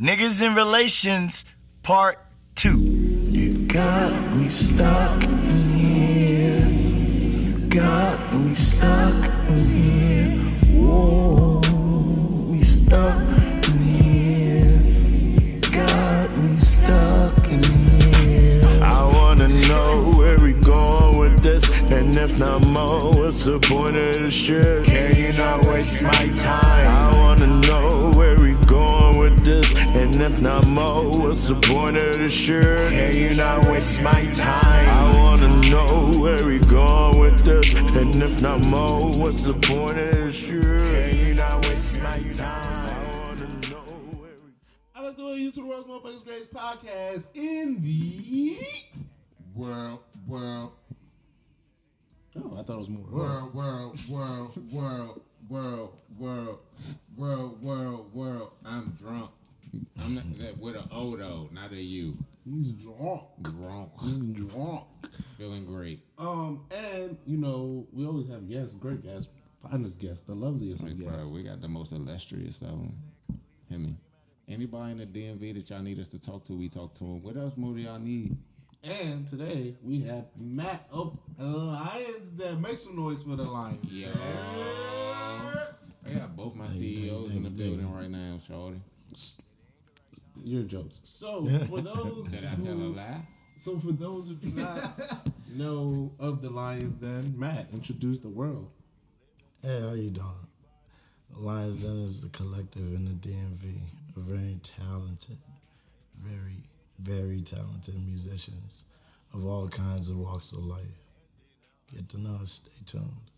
Niggas in Relations, Part 2. You got me stuck in here. You got me stuck in here. Whoa, we stuck in here. You got me stuck in here. I wanna know where we going with this, and if not more, what's the point of this shit? Can you not waste my time? I wanna know where we going with this, and if not more, what's the point of this shit? Can you not waste my time? I wanna know where we going with this, and if not more, what's the point of this shit? Can you not waste my time? I wanna know where we. I like to welcome you to the World's Motherfuckers Greatest Podcast in the world. Oh, I thought it was more World. I'm drunk. I'm not that with an O though, not a U. He's drunk. Feeling great. And you know, we always have guests, great guests, finest guests, the loveliest of guests. Bro, we got the most illustrious of them. Hear me. Anybody in the DMV that y'all need us to talk to, we talk to them. What else more do y'all need? And today we have Matt of Lyons Den. Make some noise for the Lions. Yo. I got both my CEOs in the building right now, shorty. Your jokes. So for those Did I tell a lie? So for those who do not know of the Lyons Den, Matt, introduce the world. Hey, how you doing? The Lyons Den is the collective in the DMV of very talented, very talented musicians of all kinds of walks of life. Get to know us. Stay tuned.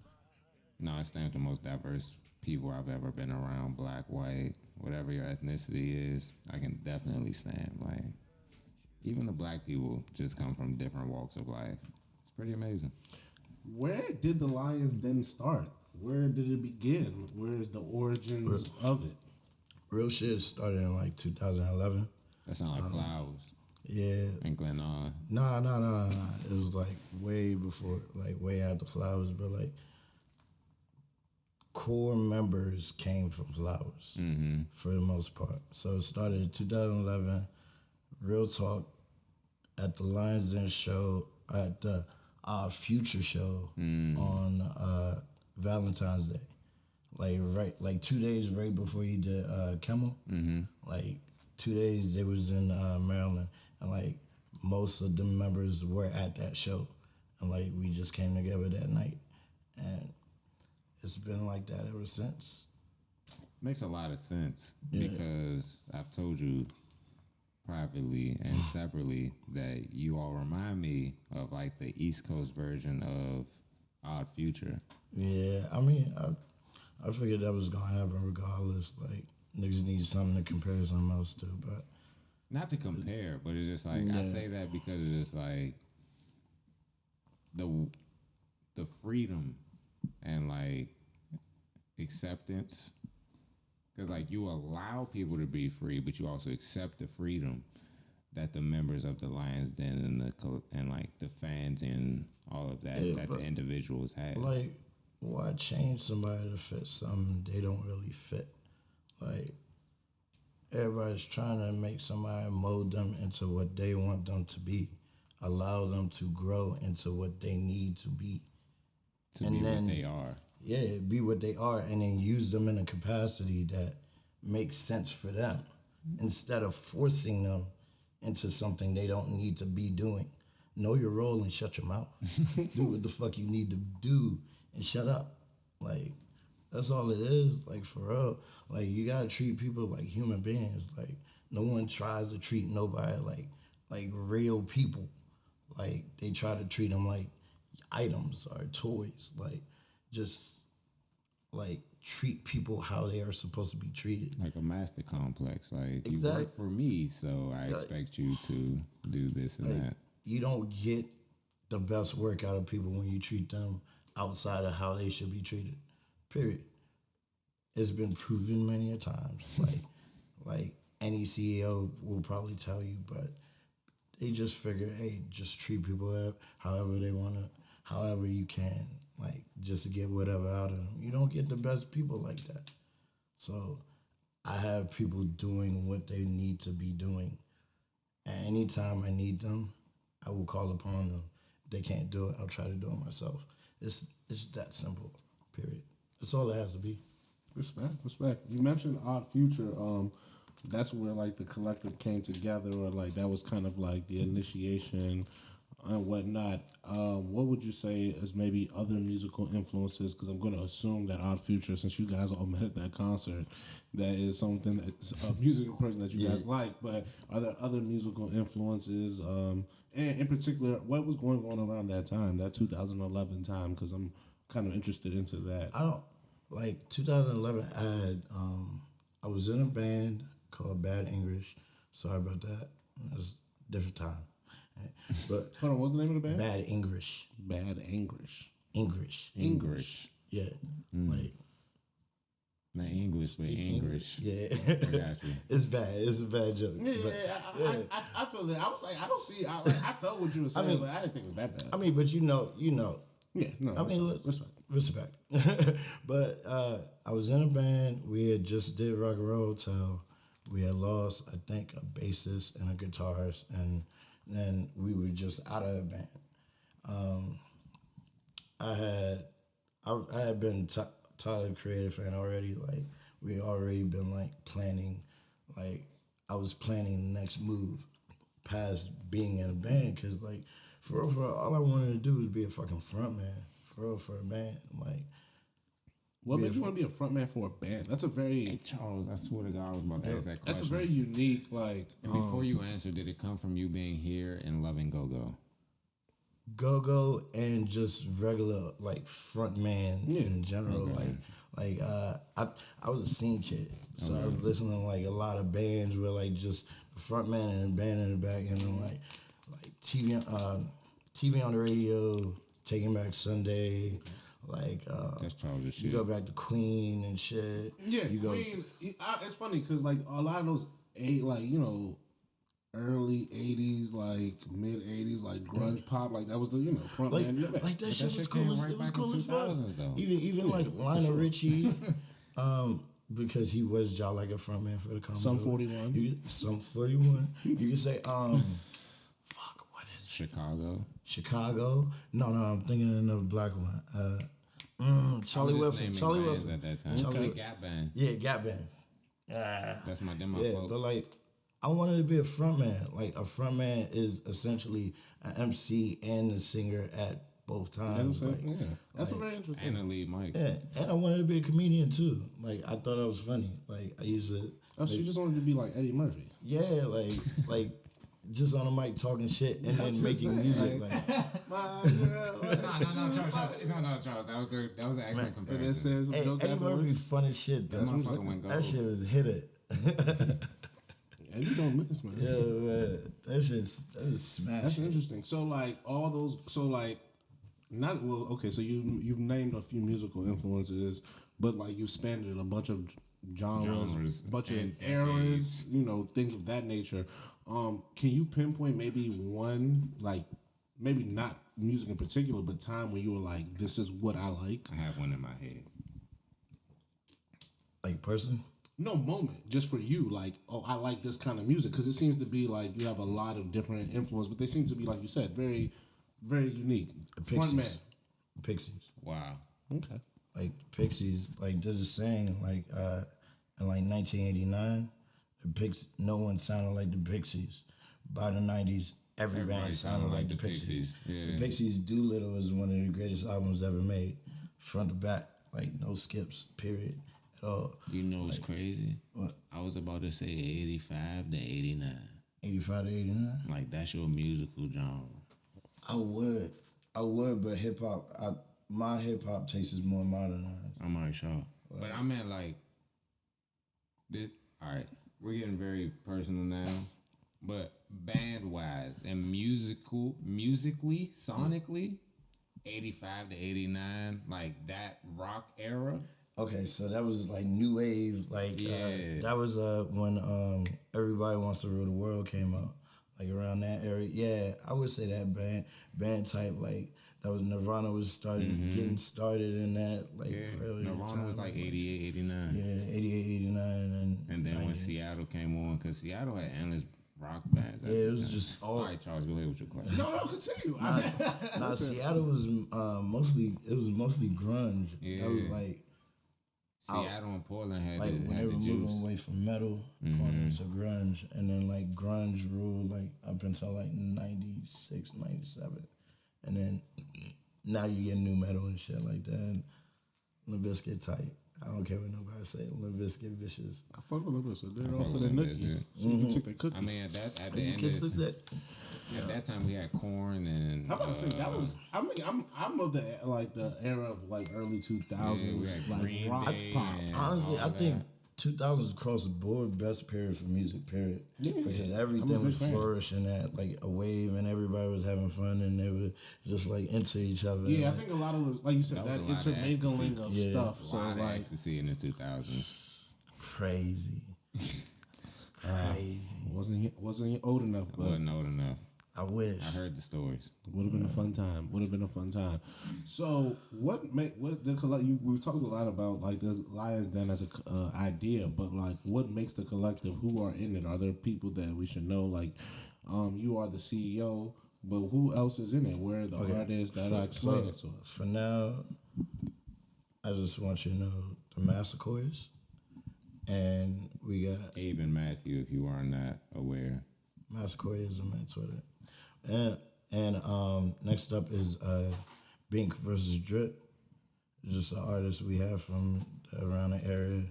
No, I stand with the most diverse people I've ever been around. Black, white, whatever your ethnicity is, I can definitely stand. Like, even the black people just come from different walks of life. It's pretty amazing. Where did the Lyons Den start? Where did it begin? Where's the origins of it? Real shit started in like 2011. That sounds like Flowers Yeah. and Glen Eye. Nah. It was like way before, like way after Flowers, but like core members came from Flowers for the most part. So it started in 2011. Real talk at the Lyons Den show, at the Future show on Valentine's Day. Like 2 days right before he did Kimmel. Like 2 days they was in Maryland, and like most of the members were at that show, and like we just came together that night, and it's been like that ever since. Makes a lot of sense because I've told you privately and separately that you all remind me of like the East Coast version of Odd Future. Yeah, I mean, I figured that was gonna happen regardless. Like niggas need something to compare something else to, but Not to compare, but it's just like I say that because it's just like the freedom and like acceptance, because like you allow people to be free, but you also accept the freedom that the members of the Lyons Den and like the fans and all of that the individuals have. like, why change somebody to fit something they don't really fit? Like, everybody's trying to make somebody mold them into what they want them to be, allow them to grow into what they need to be. To be what they are. Yeah, be what they are, and then use them in a capacity that makes sense for them instead of forcing them into something they don't need to be doing. Know your role and shut your mouth. Do what the fuck you need to do and shut up. Like, that's all it is, like, for real. Like, you gotta treat people like human beings. Like, no one tries to treat nobody like real people. Like, they try to treat them like items or toys. Like, just, like, treat people how they are supposed to be treated. Like a master complex. Like, you Exactly. work for me, so I expect you to do this and that. You don't get the best work out of people when you treat them outside of how they should be treated. Period. It's been proven many a times. Like any CEO will probably tell you, but they just figure, hey, just treat people however they want to, however you can, like just to get whatever out of them. You don't get the best people like that. So I have people doing what they need to be doing. And anytime I need them, I will call upon them. If they can't do it, I'll try to do it myself. It's that simple, period. That's all it has to be. Respect. You mentioned Odd Future. That's where like the collective came together, or like that was kind of like the initiation and whatnot. What would you say is maybe other musical influences? Because I'm going to assume that Odd Future, since you guys all met at that concert, that is something that's a musical person that you guys like. But are there other musical influences? And in particular, what was going on around that time, that 2011 time? Because I'm kind of interested into that. I don't like 2011. I was in a band called Bad English. Sorry about that. That's a different time. But Hold on, what's the name of the band? Bad English. Bad English. English. Yeah. Like Not English, but English. Yeah. I got you. It's bad. It's a bad joke. Yeah, But, I feel it. I was like, I don't see. I felt what you were saying, but I didn't think it was that bad. I mean, but you know. Yeah, no. I mean, look, respect. But I was in a band. We had just did Rock and Roll Hotel. We had lost, I think, a bassist and a guitarist, and then we were just out of the band. I had been Tyler the Creator fan already. Like we already been like planning. Like I was planning the next move past being in a band, because like for real, all I wanted to do was be a fucking front man for a band. Like What made you want to be a frontman for a band? That's a very Hey, Charles, I swear to God, I was about to ask that question. that's a very unique like. And before you answer, did it come from you being here and loving go-go? go-go and just regular like front man in general. Like I was a scene kid, so I was listening to like a lot of bands where like just the front man and the band in the back, and then like TV on the radio, Taking Back Sunday, like That's Charles' you shit. go back to Queen and shit. Yeah, you go. Queen. It's funny because like a lot of those early '80s, like mid '80s, like grunge pop, like that was the front Like, man. like that shit was shit cool. came It right was back in cool as fuck. 2000s though. Even like Lionel Richie, because he was y'all like a front man for the Commodore. Some 41. Some 41. You can say fuck, what is it? Chicago. No, I'm thinking of another black one. Charlie Wilson. Charlie Wilson. At that time. Charlie- Gap Band. Yeah, Gap Band. That's my demo. Yeah, but like I wanted to be a front man. Like a front man is essentially an MC and a singer at both times. Like, That's a very interesting. And a lead mic. yeah, and I wanted to be a comedian too. Like I thought I was funny. Like I used to. Oh, so you just wanted to be like Eddie Murphy. Yeah, like just on the mic talking shit and then making music. Like No, Charles. That was the excellent comparison. hey, Eddie Murphy's funny shit though. That motherfucker went gold. That shit was hit it. And you don't miss, man. Yeah, man. That is smash. That's interesting. So like all those, okay. So you've named a few musical influences, but like you've spanned a bunch of genres, bunch of and eras, things of that nature. Can you pinpoint maybe one, like maybe not music in particular, but time when you were like, this is what I like? I have one in my head. Like person. No moment, just for you, like, oh, I like this kind of music, because it seems to be like you have a lot of different influence, but they seem to be, like you said, very, very unique. Frontman. Pixies. Wow. Okay. Like Pixies, like there's a saying like in like 1989, no one sounded like the Pixies. By the 90s, every band sounded like the Pixies. Yeah. The Pixies' Doolittle was one of the greatest albums ever made, front to back, like no skips, period. You know what's crazy? What? I was about to say 85 to 89. 85 to 89? Like, that's your musical genre. I would, but hip hop, my hip hop taste is more modernized. I'm already sure. But I meant, like, this. All right, we're getting very personal now. But band-wise and musically, sonically, 85 to 89, like that rock era. Okay, so that was like new wave, like that was when Everybody Wants to Rule the World came out, like around that area. Yeah, I would say that band type, like That was Nirvana was getting started in that earlier Nirvana time. was like 88, 89. Yeah, 88, 89, And then 90. when Seattle came on, because Seattle had endless rock bands. Yeah, it was just all. All right, Charles, go ahead with your question. No, continue. Nah, Seattle was mostly grunge. Yeah. That was like Seattle and Portland had when the they were moving juice. away from metal going into grunge, and then like grunge ruled like up until like 96, 97. And then now you get new metal and shit like that. And Limp Bizkit tight. I don't care what nobody say. Limp Bizkit vicious. I fuck with Limp Bizkit. They're fuck all for with the Limp nookie. Bizkit. So you can take their cookies. I mean, at the You end can of slip that. at that time, we had Korn and. I'm about to say that was. I mean, I'm of the era of like early 2000s, Yeah, we had like Green rock Day pop. and Honestly, all I think that. 2000s across the board best period for music. Period. Yeah, because I'm a everything big was fan. flourishing at like a wave, and everybody was having fun, and they were just like into each other. Yeah, I like, think a lot of it, like you said, That was that a lot of intermingling of Yeah. stuff. A So lot of like, ecstasy in the 2000s. crazy. wasn't old enough, I but wasn't old enough. I wish. I heard the stories. would have been a fun time. Would have been a fun time. So what the collective? We've talked a lot about like the Lyons Den as a idea, but like what makes the collective? Who are in it? Are there people that we should know? Like, you are the CEO, but who else is in it? Where are the artists that are explaining it to us? For now, I just want you to know the Massaquois, and we got Abe and Matthew, if you are not aware. Massaquois on Twitter. And next up is Bink versus Drip. Just an artist we have from around the area.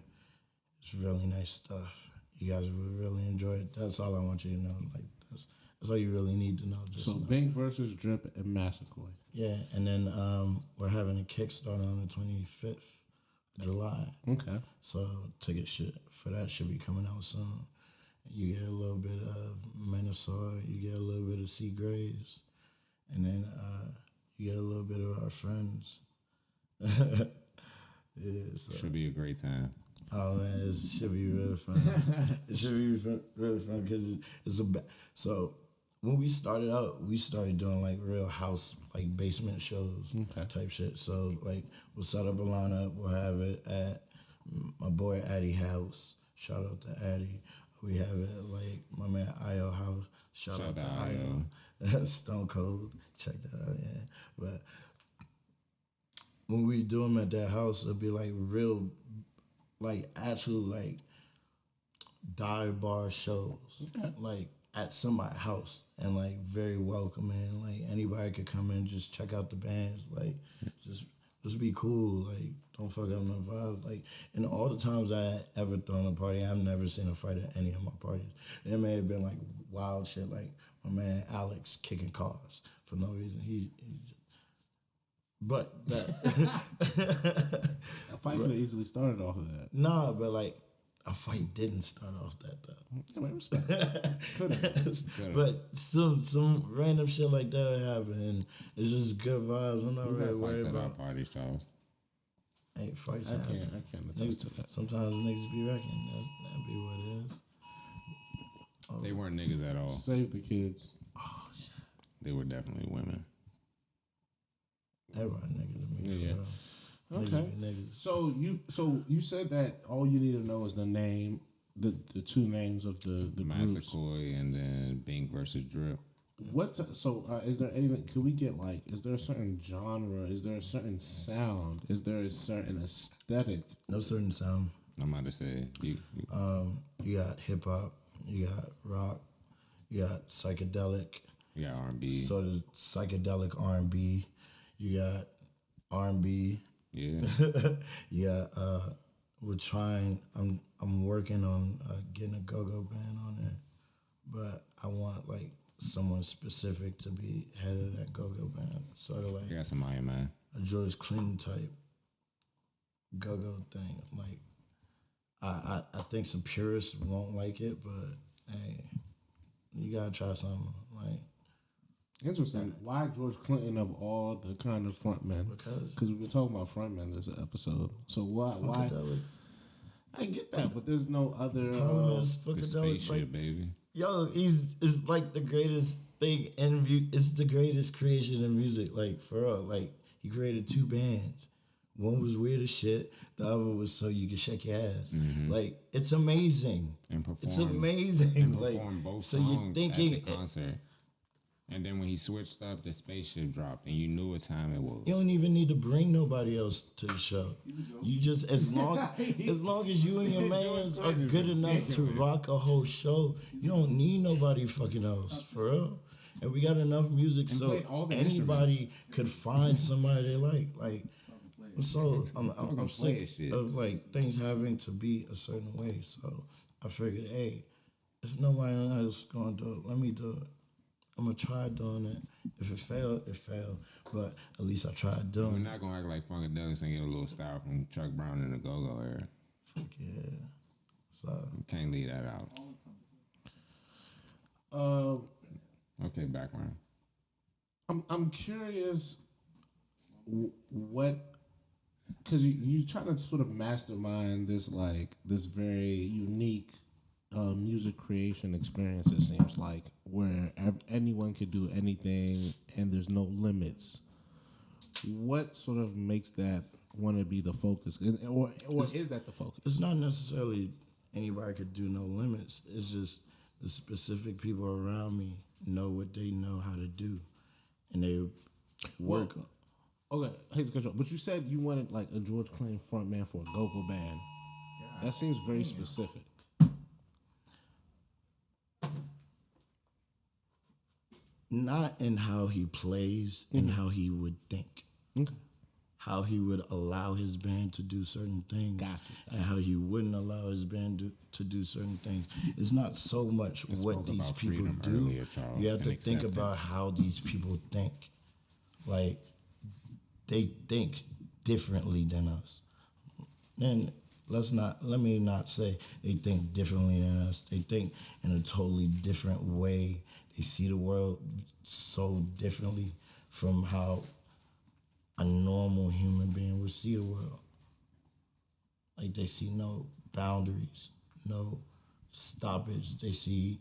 It's really nice stuff. You guys would really enjoy it. That's all I want you to know. Like that's all you really need to know. Just So know. Bink versus Drip and Massaquoi. Yeah, and then we're having a Kickstarter on the 25th of July. Okay. So ticket for that should be coming out soon. You get a little bit of Minnesota, you get a little bit of Sea Graves, and then you get a little bit of our friends. Yeah, so. Should be a great time. Oh man, it should be really fun. It should be really fun because so when we started out, we started doing like real house, like basement shows type shit. So like we'll set up a lineup, we'll have it at my boy Addy house. Shout out to Addy. We have it at like my man Io house. Shout out to Io. Stone Cold. Check that out, yeah. But when we do them at that house, it'll be like real, like actual like dive bar shows. Like at somebody's house and like very welcoming. Like anybody could come in, just check out the bands. Like just be cool. Like don't fuck up no vibes. Like in all the times I ever thrown a party, I've never seen a fight at any of my parties. There may have been like wild shit, like my man Alex kicking cars for no reason. But that A fight could have easily started off of that. nah, but like a fight didn't start off that though. I mean, respect. Could have. But some random shit like that would happen, and it's just good vibes. I'm not We really got worried fights at our about. parties, Charles. Hey, fights I happen. can't attest to that. Sometimes niggas be wrecking. That be what it is. They weren't niggas at all. Save the kids. They were definitely women. Everybody nigga to me. Yeah. For real. Okay. Niggas be niggas. So you said that all you need to know is the name, the two names of the groups. Massaquoi and then Bink versus Drip. Is there anything? Could we get like? Is there a certain genre? Is there a certain sound? Is there a certain aesthetic? No certain sound. I'm about to say you You got hip hop. You got rock. You got psychedelic. got R&B. Sort of psychedelic R&B. You got R&B. Yeah. Yeah, we're trying. I'm working on getting a go-go band on there, but I want like someone specific to be head of that go-go band, sort of like You got some Iron Man. a George Clinton type go-go thing. Like, I think some purists won't like it, but hey, you gotta try something. Like, Interesting. Why George Clinton of all the kind of frontmen? Because we've been talking about frontmen this episode. So why? Funkadelics. I get that, but there's no other. Problem is, The Funkadelic, spaceship, like, baby. yo, it's like the greatest thing in it's the greatest creation in music, like for real. Like he created 2 bands. One was weird as shit. The other was so you can shake your ass. Like it's amazing. And perform. It's amazing. And Like perform both so songs you're thinking at the concert. And then when he switched up, the spaceship dropped, and you knew what time it was. you don't even need to bring nobody else to the show. You just as long as you and your mans are good enough to rock a whole show, you don't need nobody fucking else for real. And we got enough music so played all the anybody could find somebody they like. Like so I'm sick shit. of like things having to be a certain way. So I figured, hey, if nobody else gonna do it, let me do it. I'm gonna try doing it. If it failed, it failed. But at least I tried We're doing it. not gonna act like Funkadelic and get a little style from Chuck Brown in the Go-Go era. Fuck yeah. So You can't leave that out. Okay, background. I'm curious what, because you try to sort of mastermind this very unique music creation experience. It seems like where anyone could do anything and there's no limits. What sort of makes that want to be the focus, or is that the focus? it's not necessarily anybody could do no limits. It's just the specific people around me know what they know how to do, and they work. Okay, I hate to cut you off, but you said you wanted like a George Clinton frontman for a go-go band. That seems very specific. Not in how he plays and how he would think. Okay. How he would allow his band to do certain things. Gotcha. And how he wouldn't allow his band to do certain things. It's not so much what spoke these about people freedom do. earlier, Charles, You have to and think about acceptance. how these people think. Like, they think differently than us. And let me not say they think differently than us. They think in a totally different way. They see the world so differently from how a normal human being would see the world. Like they see no boundaries, no stoppage. They see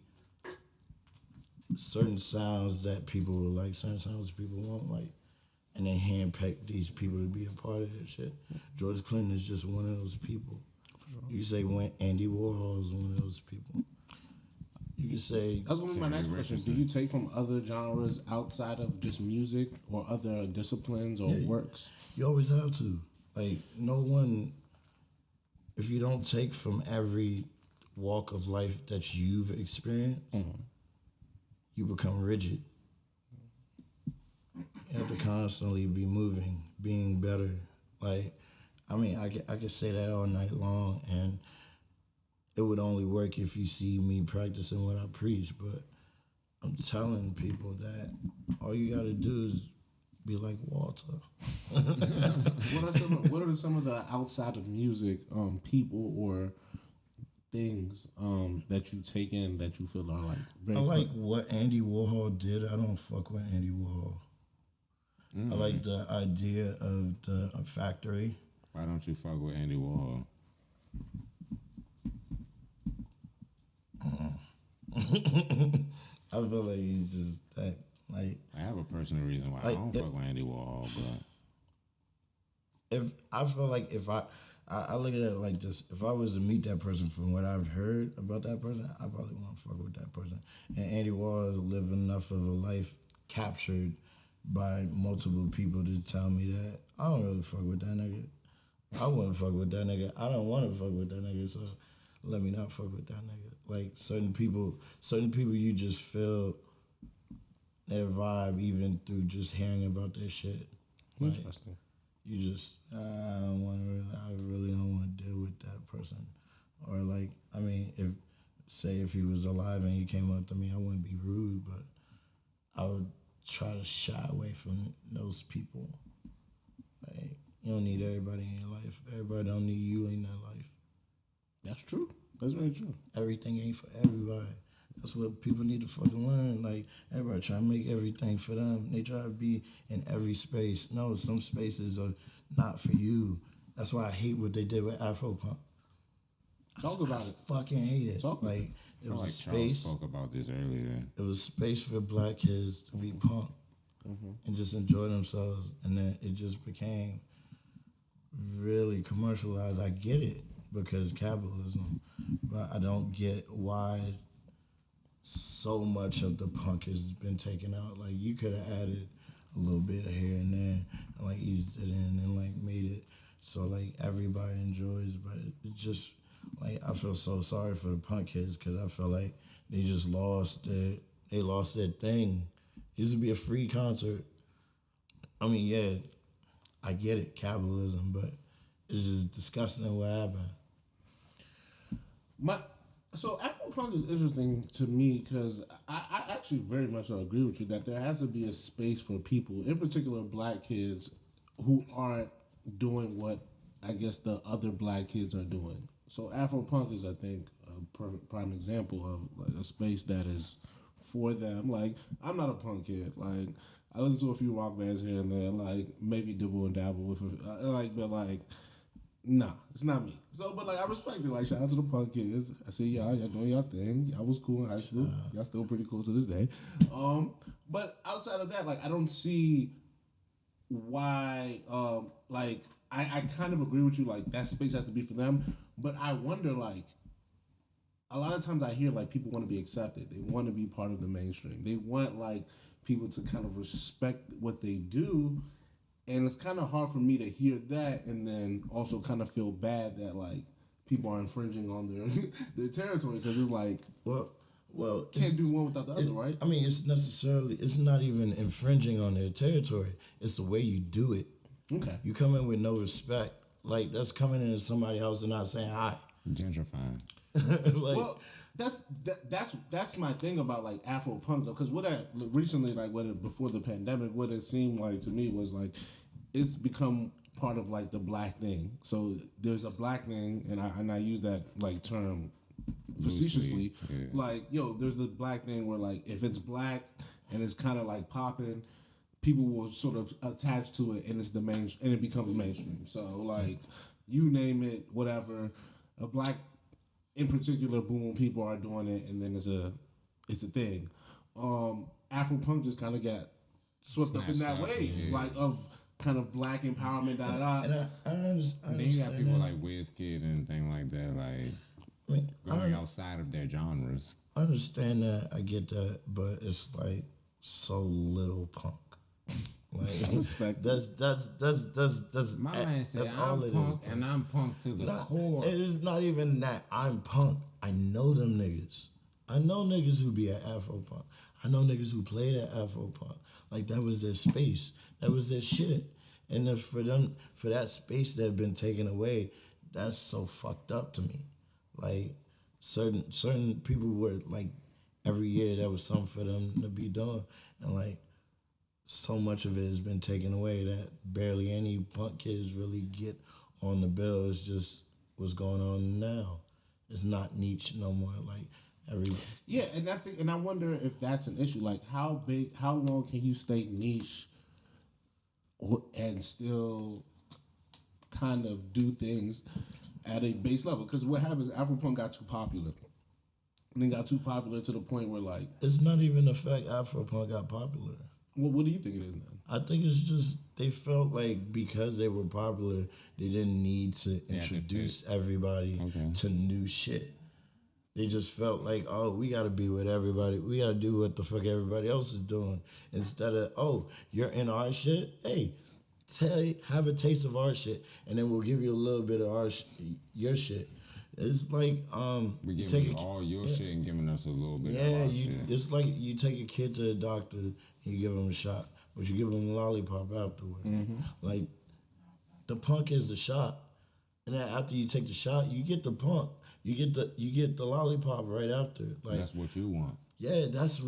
certain sounds that people will like, certain sounds people won't like. And they handpick these people to be a part of that shit. George Clinton is just one of those people. You can say when Andy Warhol is one of those people. You can say That's one of my next questions. Do you take from other genres outside of just music or other disciplines or works? you always have to. Like no one, if you don't take from every walk of life that you've experienced, you become rigid. You have to constantly be moving, being better. Like, I mean, I could say that all night long, and it would only work if you see me practicing what I preach. But I'm telling people that all you got to do is be like Walter. What are some of the outside of music people or things that you take in that you feel are like very I like what Andy Warhol did. I don't fuck with Andy Warhol. I like the idea of the factory. Why don't you fuck with Andy Warhol? I feel like he's just that, like, I have a personal reason why I don't fuck with Andy Warhol, but if I feel like if I look at it like this, if I was to meet that person from what I've heard about that person, I probably want to fuck with that person. And Andy Warhol lived enough of a life captured by multiple people to tell me that I don't really fuck with that nigga. I wouldn't fuck with that nigga. I don't want to fuck with that nigga, so let me not fuck with that nigga. Like certain people you just feel their vibe even through just hearing about their shit. Like, interesting? you just, I really don't want to deal with that person. Or like, I mean, if he was alive and he came up to me, I wouldn't be rude, but I would try to shy away from those people. Like, you don't need everybody in your life. Everybody don't need you in their life. That's true. That's very true. Everything ain't for everybody. That's what people need to fucking learn. Like, everybody try to make everything for them. They try to be in every space. No, some spaces are not for you. That's why I hate what they did with Afropunk. Talk about I it. fucking hate it. Talk. Like it was Like a Charles space. spoke about this earlier. It was space for black kids to be punk and just enjoy themselves, and then it just became really commercialized. I get it because capitalism, but I don't get why so much of the punk has been taken out. Like you could have added a little bit of here and there, and like eased it in and like made it so like everybody enjoys. But it just like I feel so sorry for the punk kids because I feel like they just lost their thing. It used to be a free concert. I mean, yeah, I get it, capitalism, but it's just disgusting what happened. So Afropunk is interesting to me because I actually very much agree with you that there has to be a space for people, in particular black kids, who aren't doing what I guess the other black kids are doing. So Afropunk is, I think, a prime example of like a space that is for them. Like, I'm not a punk kid. Like, I listen to a few rock bands here and there, like maybe dibble and dabble with, but like, nah, it's not me. So, but like, I respect it. Like, shout out to the punk kids. I see y'all doing y'all thing. Y'all was cool in high school. Y'all still pretty cool to this day. But outside of that, like, I don't see why. Like, I kind of agree with you. Like, that space has to be for them. But I wonder, like, a lot of times I hear like people want to be accepted. They want to be part of the mainstream. They want like people to kind of respect what they do. And it's kind of hard for me to hear that and then also kind of feel bad that like people are infringing on their territory because it's like, Well, can't do one without the other, right? I mean, it's not even infringing on their territory. It's the way you do it. Okay. You come in with no respect. Like, that's coming into somebody's house and not saying hi. Gentrifying. Like, Well, that's my thing about like Afro punk though, because what I recently before the pandemic, what it seemed like to me was like it's become part of like the black thing. So there's a black thing, and I use that like term facetiously. Yeah. Like, yo, there's the black thing where like if it's black and it's kind of like popping, people will sort of attach to it, and it's and it becomes mainstream. So like you name it, whatever, a black in particular, boom, people are doing it, and then it's a thing. Afro punk just kind of got swept up in that wave, like of kind of black empowerment, and I understand. Then you got people that. like WizKid and things like that, like I mean, going outside of their genres. I understand that. I get that, but it's like so little punk. Like, respect. That's My man said, that's all I'm it punk, is. and I'm punk to the core. It is not even that. I'm punk. I know them niggas. I know niggas who be at Afro punk. I know niggas who played at Afro punk. Like, that was their space. That was their shit. And if for that space that had been taken away, that's so fucked up to me. Like, certain people were like, every year there was something for them to be doing, and like, so much of it has been taken away that barely any punk kids really get on the bill. It's just what's going on now. It's not niche no more. Like Yeah, and I wonder if that's an issue. Like, how long can you stay niche and still kind of do things at a base level? Because what happens, Afropunk got too popular. And then got too popular to the point where, like, it's not even the fact Afropunk got popular. well, what do you think it is then? I think it's just they felt like because they were popular, they didn't need to introduce everybody to new shit. They just felt like, oh, we got to be with everybody. We got to do what the fuck everybody else is doing. Instead of, oh, you're in our shit? Hey, have a taste of our shit, and then we'll give you a little bit of your shit. It's like we giving you all your shit and giving us a little bit of our shit. It's like you take a kid to the doctor and you give him a shot, but you give him a lollipop afterward. Mm-hmm. Like, the punk is the shot, and then after you take the shot, you get the punk. You get the lollipop right after. Like, That's what you want. yeah, that's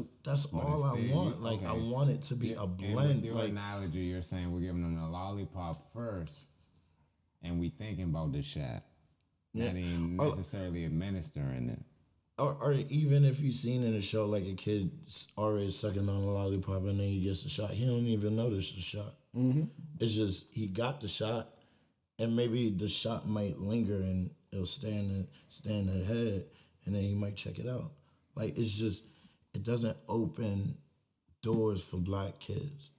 all I want. Like, I want it to be a blend. And with your like, analogy, you're saying we're giving them the lollipop first, and we thinking about the shot. Not even necessarily administering it. or even if you've seen in a show like a kid already sucking on a lollipop and then he gets a shot, he don't even notice the shot. Mm-hmm. It's just he got the shot, and maybe the shot might linger and it'll stay in their head, and then you might check it out. Like, it's just, it doesn't open doors for black kids.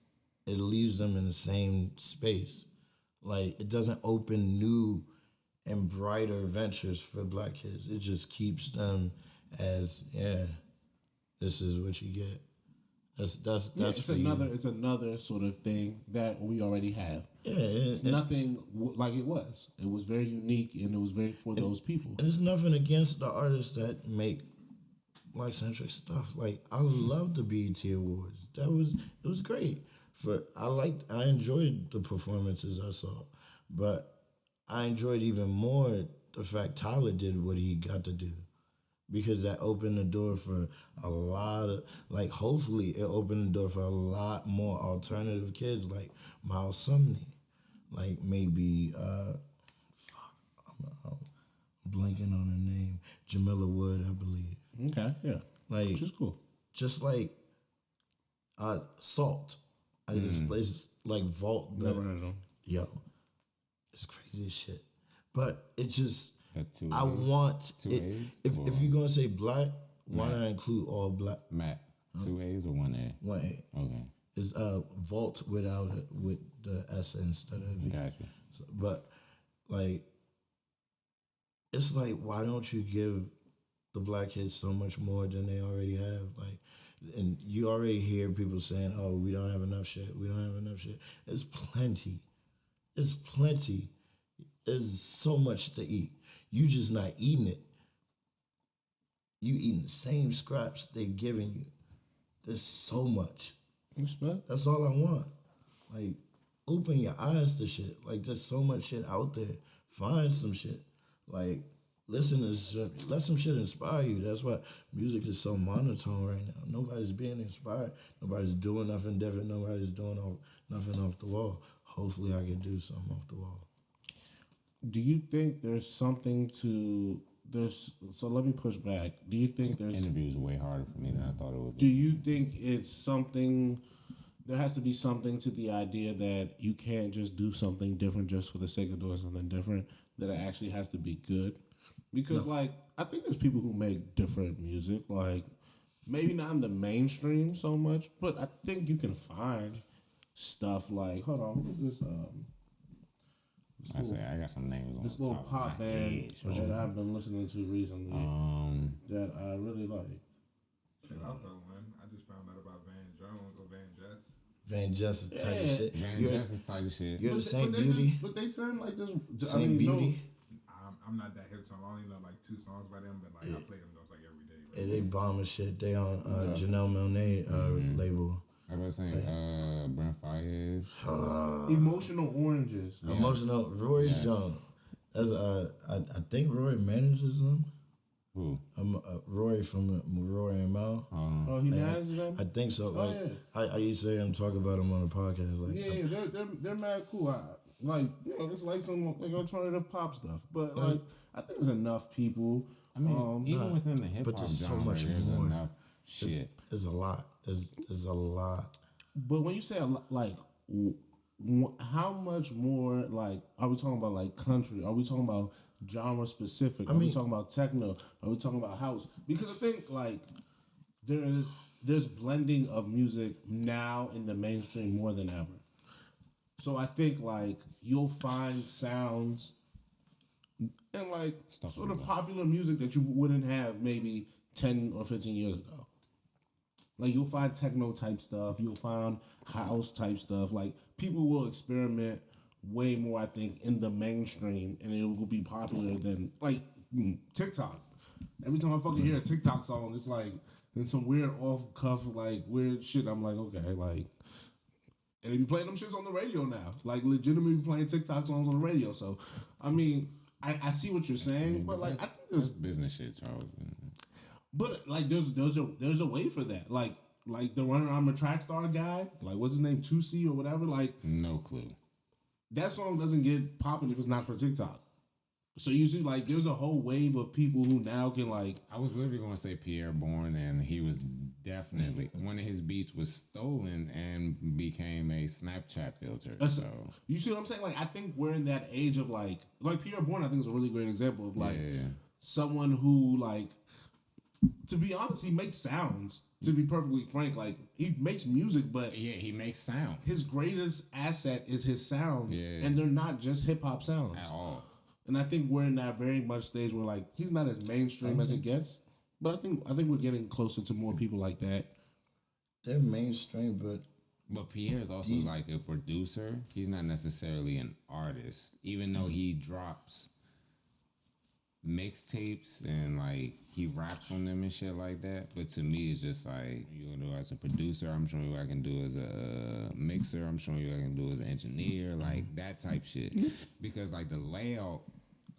It leaves them in the same space. Like, it doesn't open new and brighter ventures for black kids. It just keeps them as, this is what you get. That's it's for another you. it's another sort of thing that we already have. Yeah, It's nothing like it was. It was very unique and it was very for those people. And there's nothing against the artists that make black-centric stuff. Like, I love the BET Awards. It was great. I enjoyed the performances I saw, but I enjoyed even more the fact Tyler did what he got to do. Because that opened the door for a lot of, like, hopefully it opened the door for a lot more alternative kids like Miles Sumney. Like, maybe, I'm blanking on her name. Jamila Wood, I believe. Okay, yeah. Like, Which is cool. just like Salt. It's like Vault. Never heard of them. Yo, it's crazy as shit. But it just, Two I A's? want Two it. A's? If you're gonna say black, why not include all black? Matt, 2 A's or 1 A? One A. Okay, It's Vault without it, with the S instead of V. gotcha. So, but like, it's like, why don't you give the black kids so much more than they already have? Like, and you already hear people saying, "Oh, we don't have enough shit. We don't have enough shit." It's plenty. It's plenty. There's so much to eat. You just not eating it. You eating the same scraps they're giving you. There's so much. Respect. That's all I want. Like, open your eyes to shit. Like, there's so much shit out there. Find some shit. Like, listen to shit. Let some shit inspire you. That's why music is so monotone right now. Nobody's being inspired. Nobody's doing nothing different. Nobody's doing nothing off the wall. Hopefully I can do something off the wall. Do you think there's something to this? So let me push back. Do you think there's? Interview is way harder for me than I thought it would Do be. you think it's something? There has to be something to the idea that you can't just do something different just for the sake of doing something different. That it actually has to be good. Because like, I think there's people who make different music. Like, maybe not in the mainstream so much, but I think you can find stuff like. Hold on, what is this? I say I got some names on This the little top of pop my band head. that I've been listening to recently that I really like. Shit, I'll throw one. I just found out about Van Jones or Van Jess. Van Justice type of Yeah. shit. Van You're, Justice type of shit. you're the same they beauty. but they sound like this. Same beauty. I'm not that hip, so I only know like 2 songs by them, but like I play them those like every day. Right? And they bomb as shit. They on Janelle Monáe label. I was saying, Brent Faiyaz. Emotional Oranges. Emotional. Roy Jones. That's I think Roy manages them. Who? Roy from Roy and Mal. Oh, he manages them? I think so. Like, I used to hear him talk about him on the podcast. Like, Yeah, they're mad cool. Like, you know, it's like some like alternative pop stuff. But like, I think there's enough people. I mean, even within the hip hop there's so genre, much there's more. enough shit. there's a lot. There's a lot. But when you say a lot, like, how much more, like, are we talking about, like, country? Are we talking about genre specific? Are we talking about techno? Are we talking about house? Because I think, like, there's blending of music now in the mainstream more than ever. So I think, like, you'll find sounds and, like, sort of popular music that you wouldn't have maybe 10 or 15 years ago. Like, you'll find techno type stuff. You'll find house type stuff. Like, people will experiment way more, I think, in the mainstream, and it will be popular than, like, TikTok. Every time I fucking hear a TikTok song, it's like, it's some weird off-cuff, like, weird shit. I'm like, okay, like, and they be playing them shits on the radio now. Like, legitimately playing TikTok songs on the radio. So, I mean, I see what you're saying, but, like, I think That's business shit, Charles. but like there's a way for that. Like the runner I'm a track star guy, like what's his name, 2C or whatever, like No clue. that song doesn't get popping if it's not for TikTok. So you see, like, there's a whole wave of people who now can, like, I was literally going to say Pierre Bourne, and he was Definitely. One of his beats was stolen and became a Snapchat filter. That's- So You see what I'm saying? Like, I think we're in that age of like Pierre Bourne, I think is a really great example of like someone who like, to be honest, he makes sounds. To be perfectly frank, like he makes music, but yeah, he makes sound his greatest asset is his sounds, Yeah. and they're not just hip hop sounds at all. And I think we're in that very much stage where like he's not as mainstream as it gets, but I think we're getting closer to more people like that. They're mainstream, But Pierre is also like a producer. He's not necessarily an artist, even though he drops mixtapes and like he raps on them and shit like that. But to me, it's just like, you know, as a producer, I'm showing you what I can do as a mixer. I'm showing you what I can do as an engineer, like that type shit. Because like the layout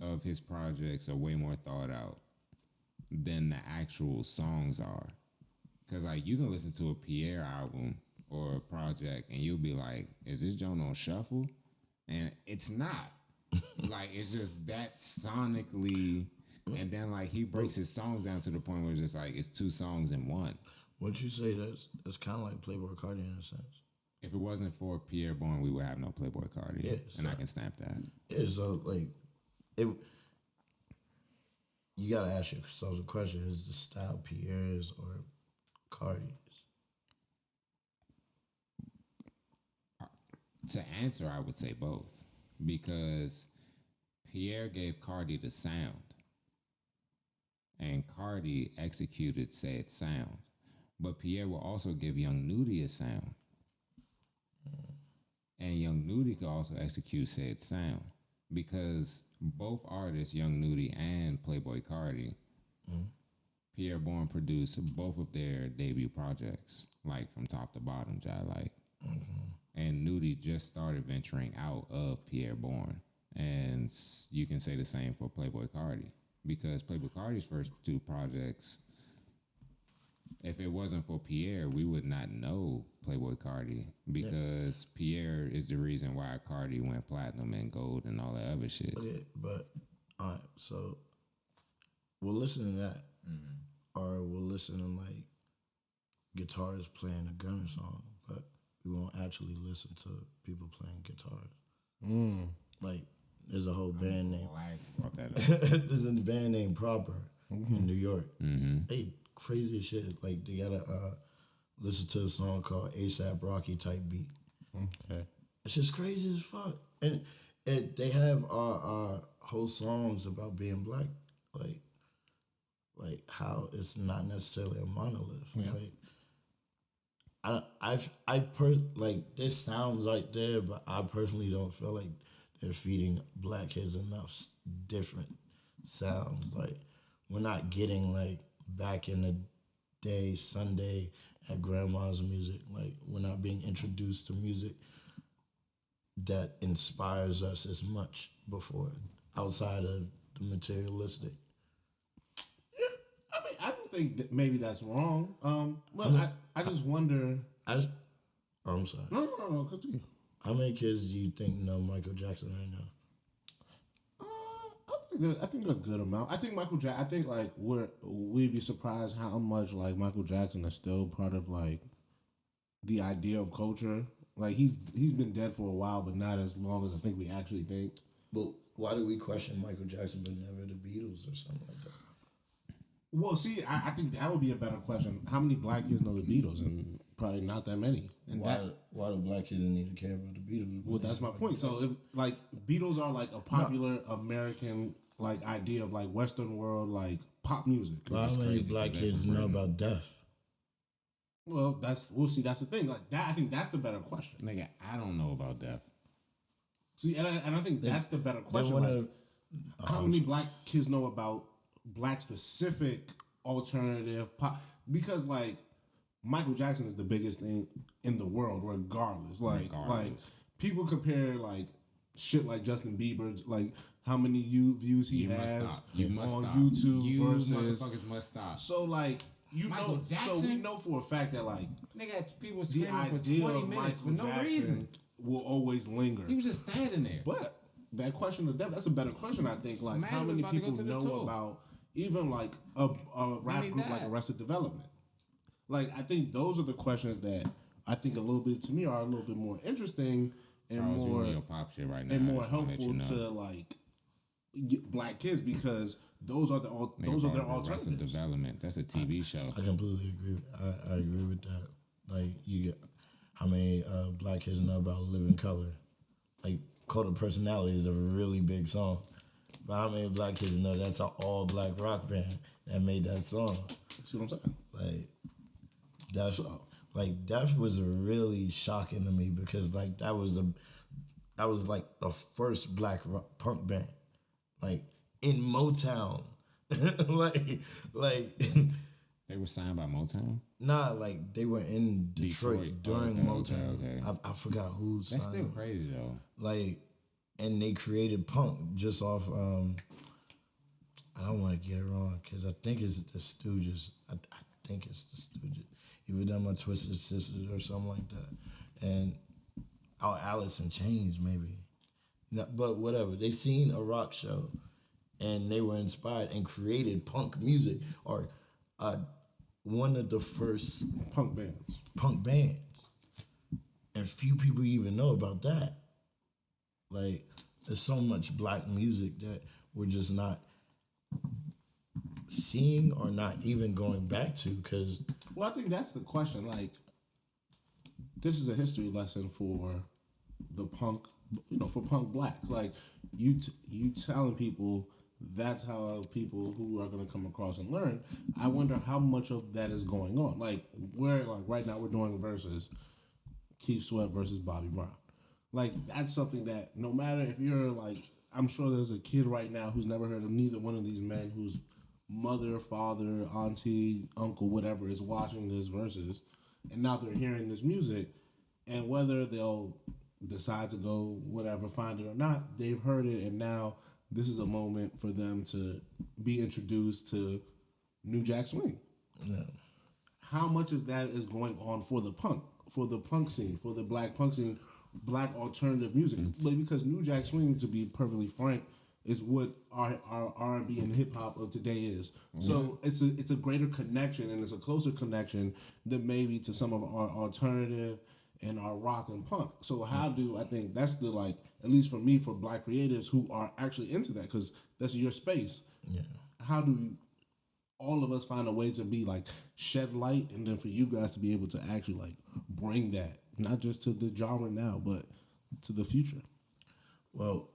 of his projects are way more thought out than the actual songs are. Because like you can listen to a Pierre album or a project and you'll be like, is this joint on shuffle? And it's not. Like it's just that sonically, and then like he breaks his songs down to the point where it's just like it's two songs in one. would you say that's kind of like Playboy Cardi in a sense? If it wasn't for Pierre Bourne, we would have no Playboy Cardi. Yeah, and so- I can snap that. Yeah, so like, you gotta ask yourself the question: is the style Pierre's or Cardi's? To answer, I would say both, because Pierre gave Cardi the sound, and Cardi executed said sound. But Pierre will also give Young Nudy a sound, and Young Nudy could also execute said sound, because both artists, Young Nudy and Playboy Cardi, Pierre Bourne produced both of their debut projects, like from top to bottom, like. And Nudy just started venturing out of Pierre Bourne. And you can say the same for Playboy Cardi, because Playboy Cardi's first two projects, if it wasn't for Pierre, we would not know Playboy Cardi, because Pierre is the reason why Cardi went platinum and gold and all that other shit. Okay, but all right, so we'll listen to that, or we'll listen to like guitars playing a Gunna song, but we won't actually listen to people playing guitars. Like, there's a whole band named Brought that up. there's a band named Proper in New York. They crazy as shit. Like, they gotta listen to a song called ASAP Rocky type beat. Okay. It's just crazy as fuck. And they have whole songs about being black, like how it's not necessarily a monolith. Yeah. Like, like this sounds like there, but I personally don't feel like they're feeding black kids enough different sounds. Like, we're not getting like back in the day Sunday at grandma's music. Like, we're not being introduced to music that inspires us as much before, outside of the materialistic. I mean, I don't think that maybe that's wrong. Well, I just wonder. I'm sorry. No, continue. How many kids do you think know Michael Jackson right now? I think a good amount. I think Michael Jackson. I think like we'd be surprised how much like Michael Jackson is still part of like the idea of culture. Like he's been dead for a while, but not as long as I think we actually think. But why do we question Michael Jackson but never the Beatles or something like that? Well, see, I think that would be a better question. How many black kids know the Beatles? And probably not that many. And Why do black kids need to care about the Beatles? well, that's my point. So if like Beatles are like a popular American like idea of like Western world like pop music. But how many black kids know about death? Well, we'll see. That's the thing. Like that, I think that's the better question. Nigga, I don't know about death. See, and I think that's the better question. Like, how many black kids know about black specific alternative pop? Because like Michael Jackson is the biggest thing in the world, regardless. Like people compare like shit like Justin Bieber, like how many views he has on YouTube You versus. motherfuckers must stop. So like Michael Jackson? so we know for a fact that like Nigga, people the screaming for idea 20 of minutes for Michael no Jackson reason. will always linger. He was just standing there. But that question of death, that's a better question, I think. Like, Man how was many about to go people to the know tour. about even like a rap he group like died. Arrested Development? Like, I think those are the questions that I think a little bit, to me, are a little bit more interesting and Charles, you more on your pop shit right now. and I more just wanna let helpful you know. to like black kids because those are Nigga those are their brought up Arrested alternatives. Development. That's a TV show. I completely agree. I agree with that. Like, you get how many black kids know about Living Color? Like, Code of Personality is a really big song. But how many black kids know that's an all black rock band that made that song? See what I'm saying? Like, that was really shocking to me because like that was like the first black rock punk band, like in Motown, like They were signed by Motown. nah, like they were in Detroit during Motown. Okay. I forgot who signed That's still them. crazy though. Like, and they created punk just off. I don't want to get it wrong because I think it's the Stooges. I think it's the Stooges. Either them or Twisted Sisters or something like that. And Alice in Chains maybe. No, but whatever. They seen a rock show and they were inspired and created punk music or one of the first Punk bands. punk bands. And few people even know about that. Like, there's so much black music that we're just not seeing or not even going back to because Well, I think that's the question. Like, this is a history lesson for the punk, for punk blacks. Like, you telling people that's how people who are going to come across and learn. I wonder how much of that is going on. Like, right now we're doing versus Keith Sweat versus Bobby Brown. Like, that's something that no matter if you're like, I'm sure there's a kid right now who's never heard of neither one of these men whose mother, father, auntie, uncle, whatever is watching this versus, and now they're hearing this music, and whether they'll decide to go whatever, find it or not, they've heard it, and now this is a moment for them to be introduced to New Jack Swing. no. How much of that is going on for the punk scene, for the black punk scene, black alternative music? Like, because New Jack Swing, to be perfectly frank, is what our R&B and hip hop of today is. So it's a greater connection and it's a closer connection than maybe to some of our alternative and our rock and punk. So how do I think that's the like, at least for me, for black creatives who are actually into that, because that's your space. Yeah. How do all of us find a way to be like shed light, and then for you guys to be able to actually like bring that not just to the genre now, but to the future? Well,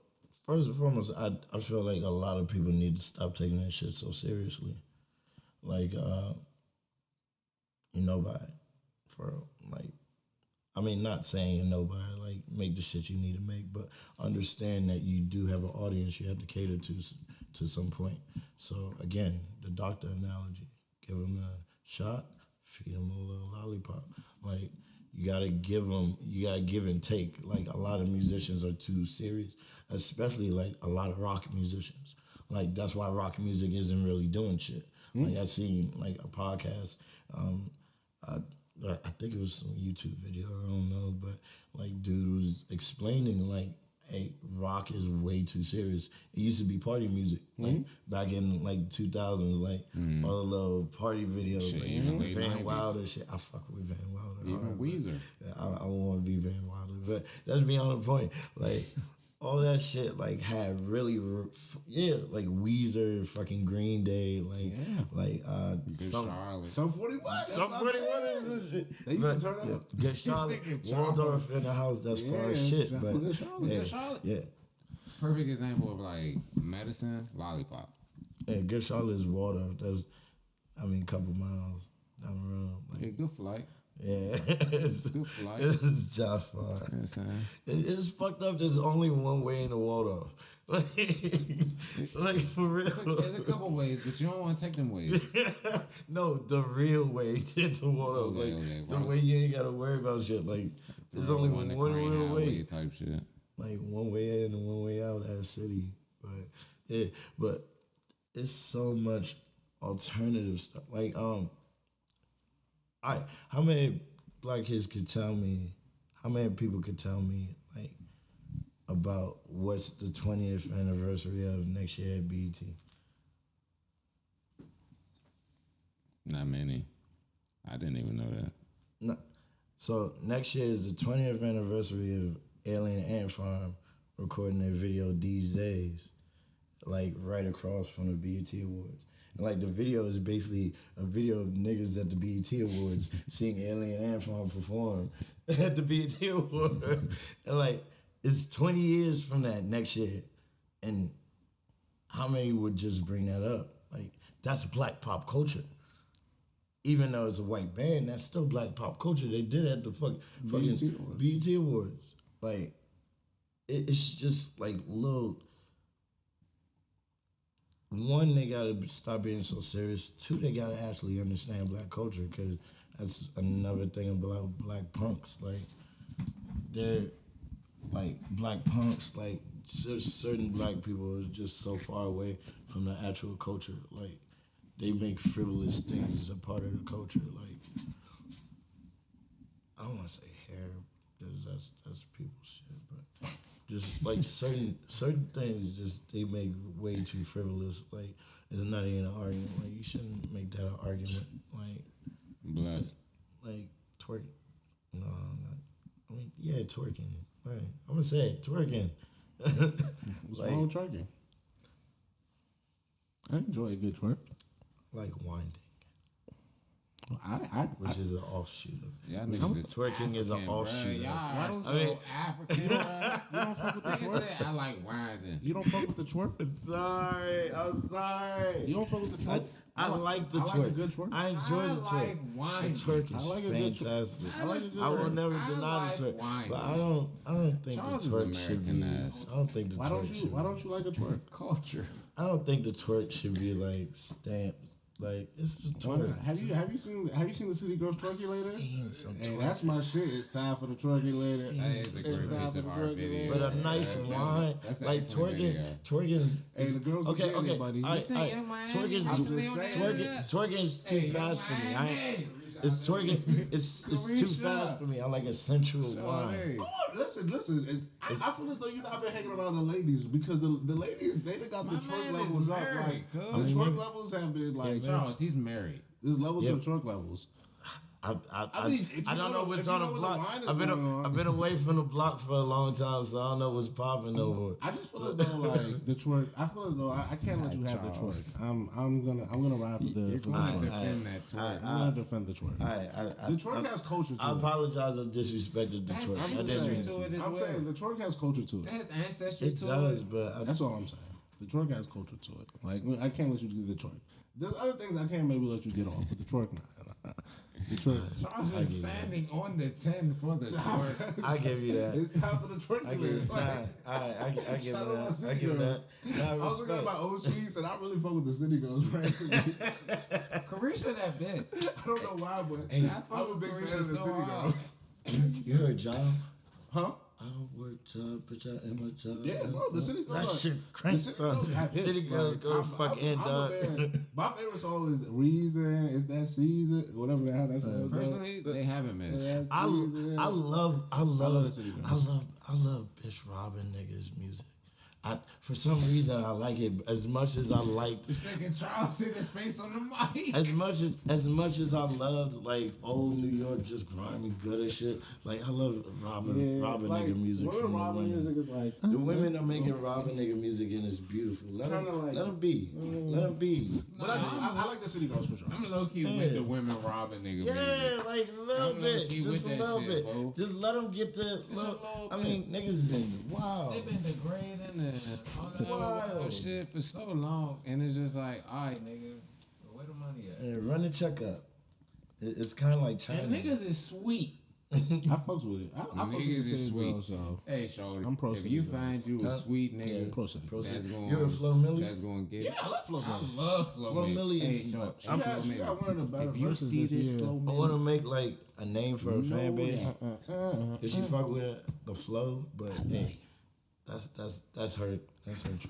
first and foremost, I feel like a lot of people need to stop taking that shit so seriously. Like, you know by it. For like, I mean, not saying you know by it, like make the shit you need to make, but understand that you do have an audience you have to cater to some point. So again, the doctor analogy: give them a shot, feed them a little lollipop. Like, you gotta give and take. Like, a lot of musicians are too serious, especially like a lot of rock musicians. Like, that's why rock music isn't really doing shit. Like, I seen like a podcast. I think it was some YouTube video. I don't know, but like, dude was explaining like, hey, rock is way too serious. It used to be party music, like back in like 2000s, like all the little party videos, Shit, like even late Van 90s. Wilder shit. I fuck with Van Wilder. Even hard, but Weezer. I want to be Van Wilder, but that's beyond the point. Like, all that shit, like, had really, like Weezer, fucking Green Day, like Charlotte. Some 41. some 41 is this shit. They used to turn up. Good Charlotte, thinking Waldorf in the house. That's far as shit, but Good Charlotte. yeah, Good Charlotte. yeah. Perfect example of like medicine, lollipop. Yeah, Good Charlotte is Waldorf. That's, I mean, a couple miles down the road. Yeah, Like, good flight. yeah, it's, Good flight. it's just far. You know what I'm saying? It's fucked up. There's only one way into Waldorf. Like for real. There's a couple ways, but you don't want to take them ways. No, the real way to Waldorf. Okay, Like, okay. the way you ain't gotta worry about shit. Like, there's only one that real Crane Highway way. type shit. Like, one way in and one way out as city. But yeah, but it's so much alternative stuff. Like, how many black kids could tell me, how many people could tell me, like, about what's the 20th anniversary of next year at BET? Not many. I didn't even know that. No. So next year is the 20th anniversary of Alien Ant Farm recording their video These Days, like right across from the BET Awards. And like the video is basically a video of niggas at the BET Awards seeing Alien Ant Farm perform at the BET Awards. And like it's 20 years from that next year. And how many would just bring that up? Like that's black pop culture. Even though it's a white band, that's still black pop culture. They did it at the fucking BET Awards. Like, it's just like little. One, they gotta stop being so serious. Two, they gotta actually understand black culture, because that's another thing about black punks. Like, they're like black punks. Like, certain black people are just so far away from the actual culture. Like, they make frivolous things a part of the culture. Like, I don't want to say hair, because that's people's shit, but just like certain things, just they make way too frivolous. Like, it's not even an argument. Like, you shouldn't make that an argument. Like, Bless. like twerk. No, not. I mean, yeah, twerking. Right. I'm gonna say it, twerking. What's wrong with twerking? I enjoy a good twerk. Like winding, which is an offshoot of it. Y'all niggas is Twerking is an offshoot. Y'all of are it. so African, bruh. You don't fuck with the twerk? I like winding. You don't fuck with the twerk? I'm sorry. You don't fuck with the twerk? I like the I twerk. like a good twerk. I enjoy the twerk. like winding. The twerk is I like a good twerk. fantastic. I like a good I will twerk. never I deny like the twerk, winding. but I don't think Charles the is twerk should be. Americanized. I don't think the Why twerk don't you? should. Why don't you like a twerk? Culture. I don't think the twerk should be like stamped. Like, it's just Why twerk. not? Have you seen the City Girls twerkulator? Seen some Hey, twerk. that's my shit. It's time for the twerkulator. That is a It's great time piece for of the art video. But a nice wine, That's the like excellent video. twerking. Hey, the girls was okay, getting okay. it, buddy. All right, sing all right. Young Miami? Twerking, I'm just saying. twerking is too fast for me. It's twerking. It's too fast for me. I like a sensual wine. Hey. Oh, listen. I feel as though you've not been hanging around the ladies, because the ladies, they done got the My twerk man levels is up. married, Like, cuz. the twerk levels have been like, Charles, he's married. there's levels Yep. of twerk levels. I mean, if you don't know what's if you on know the what block. wine is I've going on. been away from the block for a long time, so I don't know what's popping over. I just feel as though like the twerk. I feel as though I can't let you have the Charles. twerk. I'm gonna ride for the. You're For the going to twerk. defend that twerk. I'm gonna defend the twerk. The twerk has culture to I it. apologize. I disrespected the twerk. I'm I just didn't saying mean to to. it as I'm well. saying the twerk has culture to it. That has ancestry It to does, it. but That's all I'm saying. The twerk has culture to it. Like, I can't let you do the twerk. There's other things I can't maybe let you get off, but the twerk, nah. The twerk. Charles is standing on the 10 for the twerk. I give you that. It's time for the twerk. I give it. I give Shout out my it that. I City give it that. Girls. Nah, I was looking at respect. my old tweets, and I really fuck with the City Girls, right? Carisha that bitch. I don't know why, but I'm a big fan Carisha of the so City hard. Girls. You heard John? Huh? I don't work job, bitch. I am a job. Yeah, bro, the City Girls. That are- shit cranked the City up. Girls have City hits, Girls like, go fuck in, I'm a dog. fan. My favorite song is Reason. Is that season? Whatever the hell that song is. Personally, they haven't missed. I love the City Girls. I love bitch robbing niggas music. For some reason I like it as much as I like This nigga Charles hit his face on the mic. as much as I loved like old New York just grimy gutter shit. Like I love robbing like, nigga music women from the robbing women. music is like The women are making robbing nigga music and it's beautiful. Let them be. Let them be. But I like the City Girls for sure. I'm low key with the women robbing nigga music. Yeah, like a little I'm bit, low-key just with a that little shit, bit. bro. Just let them get the. little I mean, niggas been wow. They've been degrading and all that other Wild. shit for so long, and it's just like, all right, nigga, where the money at? And run the checkup. It's kind of like China. And niggas is sweet. I fucks with it. I fucks with the Niggas is City sweet. Girls, so Hey, shorty, I'm pro if City you Girls. find you a sweet nigga, pro City. that's going, You ever Flo Milli? that's going to get. Yeah, I love Flo Milli. I love Flo Flo Milli. Milli Hey, is. yo, She got one of the better if you verses see this this year. Flo I Milli, want to make like a name for her fan base. If she fuck with it, the flow, but hey, that's her choice.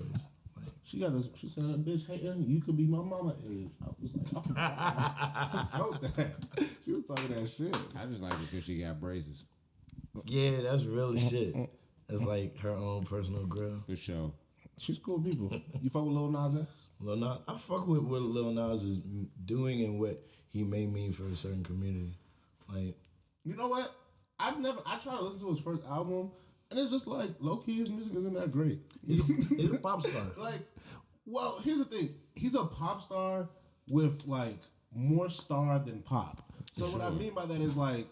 Like, She got this. She said, "Bitch, hating, you could be my mama age." I was like, "Oh, I felt that." She was talking that shit. I just like it because she got braces. yeah, that's real shit. That's like her own personal grill. For sure. She's cool people. You fuck with Lil Nas X? Lil Nas, I fuck with what Lil Nas is doing and what he may mean for a certain community. Like, You know what? I tried to listen to his first album, and it's just like low key. His music isn't that great. he's a pop star. Like, well, here's the thing. He's a pop star with like more star than pop. So what I mean by that is like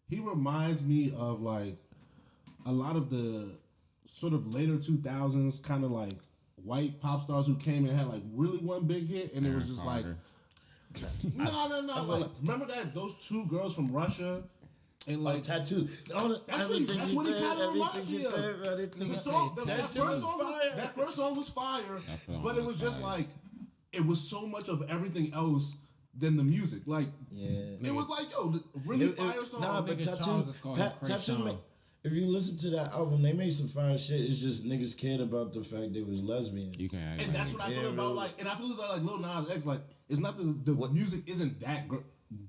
he reminds me of like a lot of the sort of later 2000s kind of like white pop stars who came and had like really one big hit, and it was just like no. Like, remember those two girls from Russia. And like tattoo. That's what he kind of reminds me of. That first song was fire, but it was just like it was so much of everything else than the music. Like, it was like, yo, really fire song. Nah, but Tattoo. If you listen to that album, they made some fire shit. It's just niggas cared about the fact they was lesbian. You can act and that's what I feel about like, and I feel like Lil Nas X. Like, it's not the music isn't that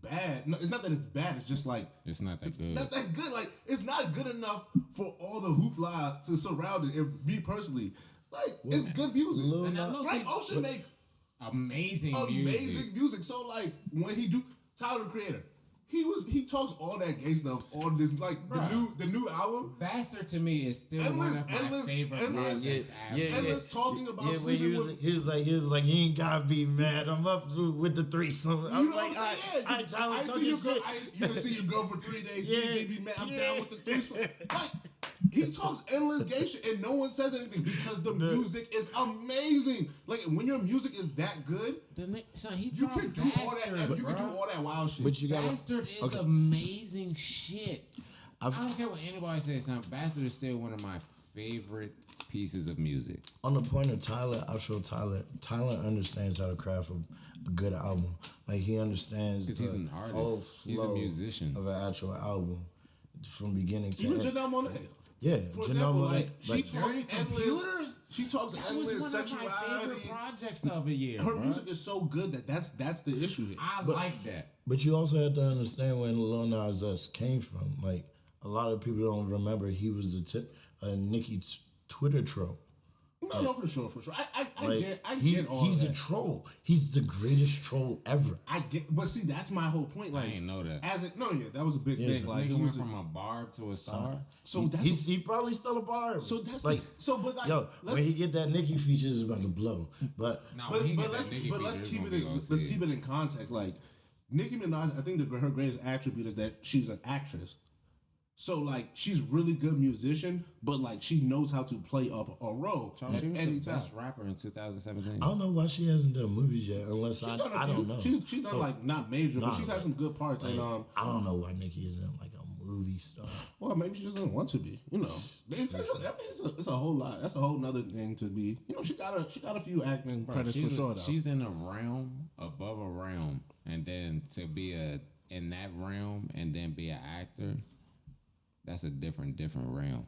bad. No, it's not that it's bad. It's just like it's not that good. Not that good. Like, it's not good enough for all the hoopla to surround it. And me personally, like, it's good music. Frank Ocean make amazing music. So like when he do Tyler the Creator, he talks all that gay stuff on this like the new album. Bastard to me is still one of my favorite albums. Endless talking about he was like you ain't gotta be mad. I'm up with the threesome. I was like, I see your girl. You can see your girl for 3 days. You can't be mad. I'm down with the threesome. Like, he talks endless gay shit and no one says anything because the music is amazing. Like, when your music is that good, you can do all that. You can do all that wild shit. But you got Bastard is amazing shit. I don't care what anybody says. Bastard is still one of my favorite pieces of music. On the point of Tyler, I feel Tyler understands how to craft a good album. Like, he understands because he's an artist. He's a musician of an actual album from beginning to end. Even Janelle Monáe. Yeah, for example, she talks endless. She talks endless sexuality. That was one of my favorite projects the other year. Her music is so good that's the issue here. I like that. But you also have to understand where Lil Nas X came from. Like, a lot of people don't remember he was a Nicki Twitter troll. No, for sure. I get all he's that. a troll. He's the greatest troll ever. I get, but see, that's my whole point. Like, I didn't know that. That was a big thing. Like, he went from a barb to a star. So he probably stole a barb. So that's like, yo, when he get that Nicki feature, is about to blow. But let's keep it in context. Like, Nicki Minaj, I think her greatest attribute is that she's an actress. So, like, she's really good musician, but, like, she knows how to play up a role at any time. Best rapper in 2017. I don't know why she hasn't done movies yet, unless I don't know. She's done, like, not major, but she's had some good parts. Like, and I don't know why Nicki isn't, like, a movie star. Well, maybe she doesn't want to be, you know. It's a whole lot. That's a whole nother thing to be. You know, she got a few acting credits for sure, though. She's in a realm above a realm, and then to be in that realm and then be an actor, that's a different realm.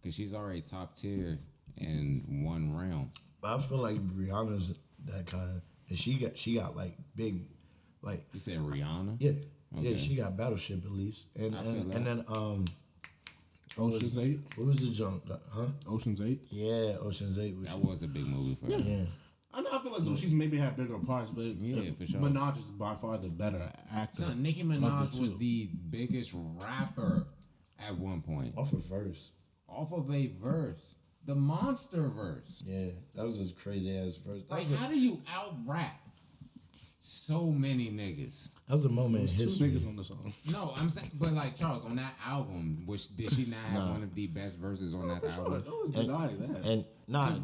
Cause she's already top tier in one realm. But I feel like Rihanna's that kind, and she got like big, like. You said Rihanna? Yeah, okay. Yeah, she got Battleship at least, and then Ocean's 8. What was the jump? Ocean's 8. Yeah, Ocean's 8. That was a big movie for her. Yeah. I feel as though she's maybe had bigger parts, but for sure. Minaj is by far the better actor. Son, Nicki Minaj was the biggest rapper at one point. Off of a verse. The monster verse. Yeah, that was a crazy ass verse. Like, how do you out rap so many niggas? That was a moment in history. 2 niggas on the song. No, I'm saying, but like, Charles, on that album, did she not have one of the best verses on that album? No one's denying that. And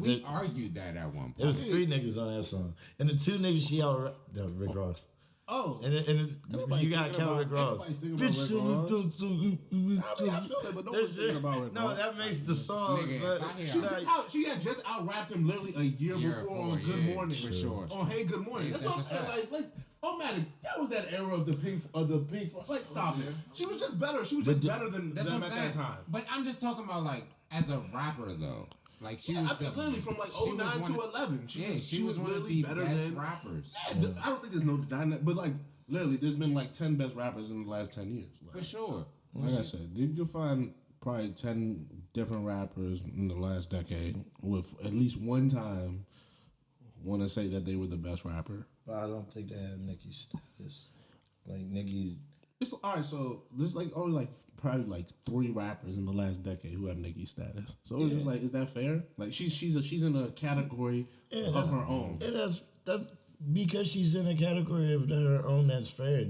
we argued that at one point. There was 3 niggas on that song, and the 2 niggas she out Rick Ross. Oh, and you got Kelly Rick Ross. Bitch, I feel that, but no one's thinking about Rick Ross. No, that makes the song. Nigga, she had just out rapped him literally a year before on Good Morning. For sure. On Hey Good Morning. That's what I'm saying. Like, oh man, that was that era of the pink. Like, stop it. She was just better. She was just better than them at that time. But I'm just talking about like as a rapper though. Like she was literally from like 09 to 11. She was one literally of the better best than rappers. Yeah, I don't think there's no denying that, but like literally, there's been like 10 best rappers in the last 10 years. Like, for sure. Like I said, you'll find probably 10 different rappers in the last decade with at least one time want to say that they were the best rapper But I don't think they have Nicki's status. Like Nicki, It's all right. So there's like only like probably like 3 rappers in the last decade who have Nicki status. So it's just like, is that fair? Like she's in a category of her own. and that's because she's in a category of her own. That's fair.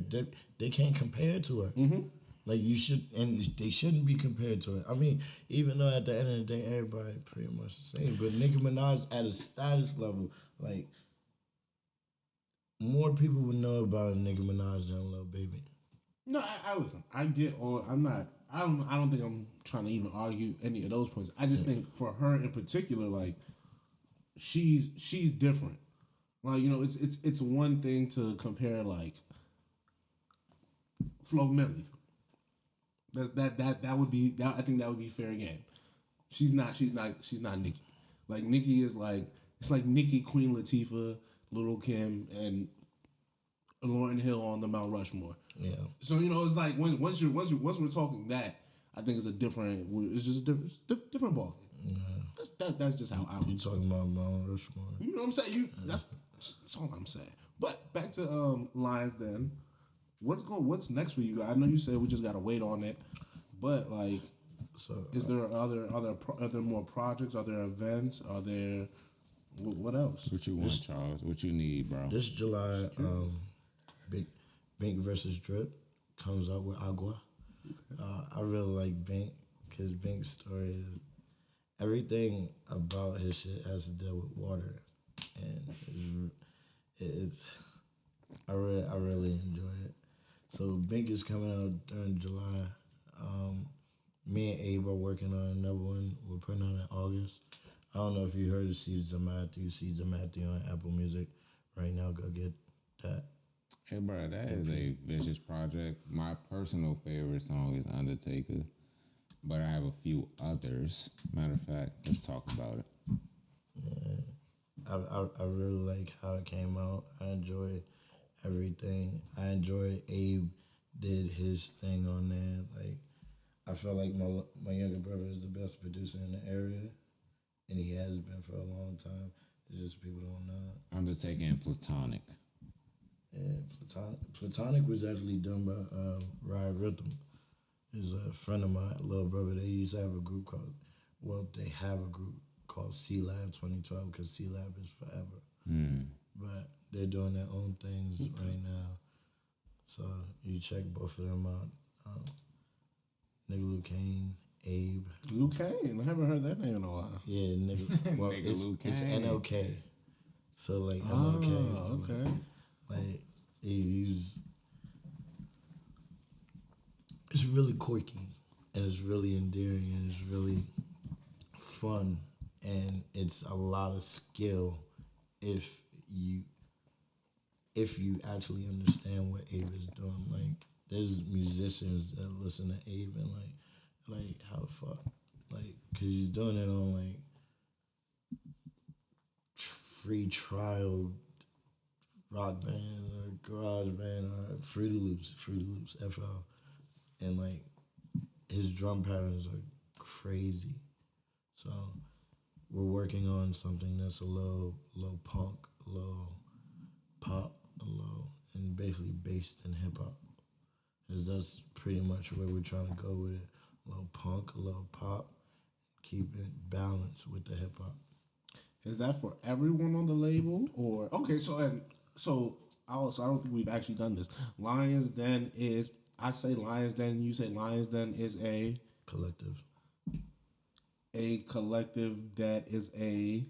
They can't compare to her. Mm-hmm. Like you should, and they shouldn't be compared to her. I mean, even though at the end of the day, everybody pretty much the same. But Nicki Minaj at a status level, like more people would know about Nicki Minaj than Lil Baby. No, I listen. I get all. I'm not. I don't think I'm trying to even argue any of those points. I just think for her in particular, like she's different. Like it's one thing to compare like Flo Milli. That would be that. I think that would be fair game. She's not Nicki. Like Nicki is like it's like Nicki, Queen Latifah, Lil' Kim, and Lauryn Hill on the Mount Rushmore. Yeah. So it's like once we're talking that, I think it's a different. It's just a different ball. Yeah. That's just how I would. You talking about Mount Rushmore? You know what I'm saying? That's all I'm saying. But back to Lyons Den. What's next for you guys? I know you said we just gotta wait on it, but like, So is there are there more projects? Are there events? Are there what else? What you want, Charles? What you need, bro? this July, Bink versus Drip comes out with Agua. I really like Bink because Bink's story is everything about his shit has to deal with water, and it's I really enjoy it. So Bink is coming out during July. Me and Abe are working on another one. We're putting on in August. I don't know if you heard of Seeds of Mathew. Seeds of Mathew on Apple Music right now. Go get that. Hey, bro, that is a vicious project. My personal favorite song is Undertaker, but I have a few others. Matter of fact, let's talk about it. I really like how it came out. I enjoy everything. I enjoy Abe did his thing on there. Like I feel like my younger brother is the best producer in the area, and he has been for a long time. It's just people don't know. Undertaker and Platonic. Yeah, Platonic was actually done by Rye Rhythm. He's a friend of mine, little brother. They used to have a group they have a group called C-Lab 2012 because C-Lab is forever. But they're doing their own things right now. So you check both of them out. Nigga Luke Kane, Abe. Luke Kane. I haven't heard that name in a while. Yeah, nigga. Well, Nigga it's Luke it's Kane. NLK. So like MLK. Oh, okay. Like it's really quirky and it's really endearing and it's really fun and it's a lot of skill if you actually understand what Abe is doing. Like there's musicians that listen to Abe and like how the fuck, like because he's doing it on like free trial rock band or garage band or Fruity Loops FL, and like his drum patterns are crazy. So we're working on something that's a little punk, a little pop, and basically based in hip hop. Cause that's pretty much where we're trying to go with it. A little punk, a little pop, keep it balanced with the hip hop. Is that for everyone on the label or okay? So I don't think we've actually done this. Lyons Den is I say Lyons Den. You say Lyons Den is a Collective. A collective that is a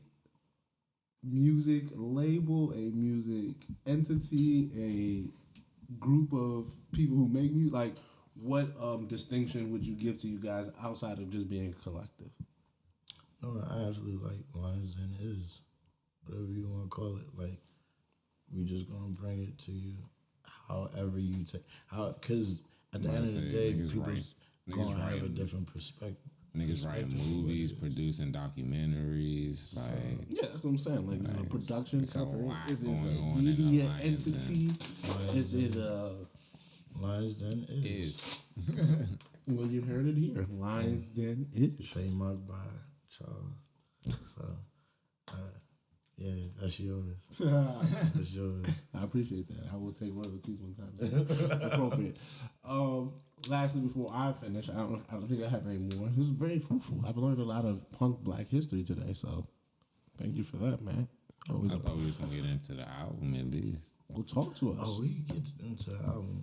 music label, a music entity, a group of people who make music. Like, what distinction would you give to you guys outside of just being a collective? No, I actually like Lyons Den is whatever you want to call it. Like, we just gonna bring it to you, however you take. Because at the end of the day, people's gonna have a different perspective. Niggas writing movies, producing documentaries, like Yeah, that's what I'm saying. Like, is it a production it's a company? lot Is it going on a in media the Lyons entity? Is it Lyons Den is is well, you heard it here. Lyons Den is. trademarked by Charles. So, Yeah, that's yours. I That's yours. appreciate that. I will take royalties one time. Appropriate. Lastly, before I finish, I don't think I have any more. This is very fruitful. I've learned a lot of punk black history today, so thank you for that, man. Always. I thought we was gonna get into the album at least. Well, talk to us. Oh, we can get into the album.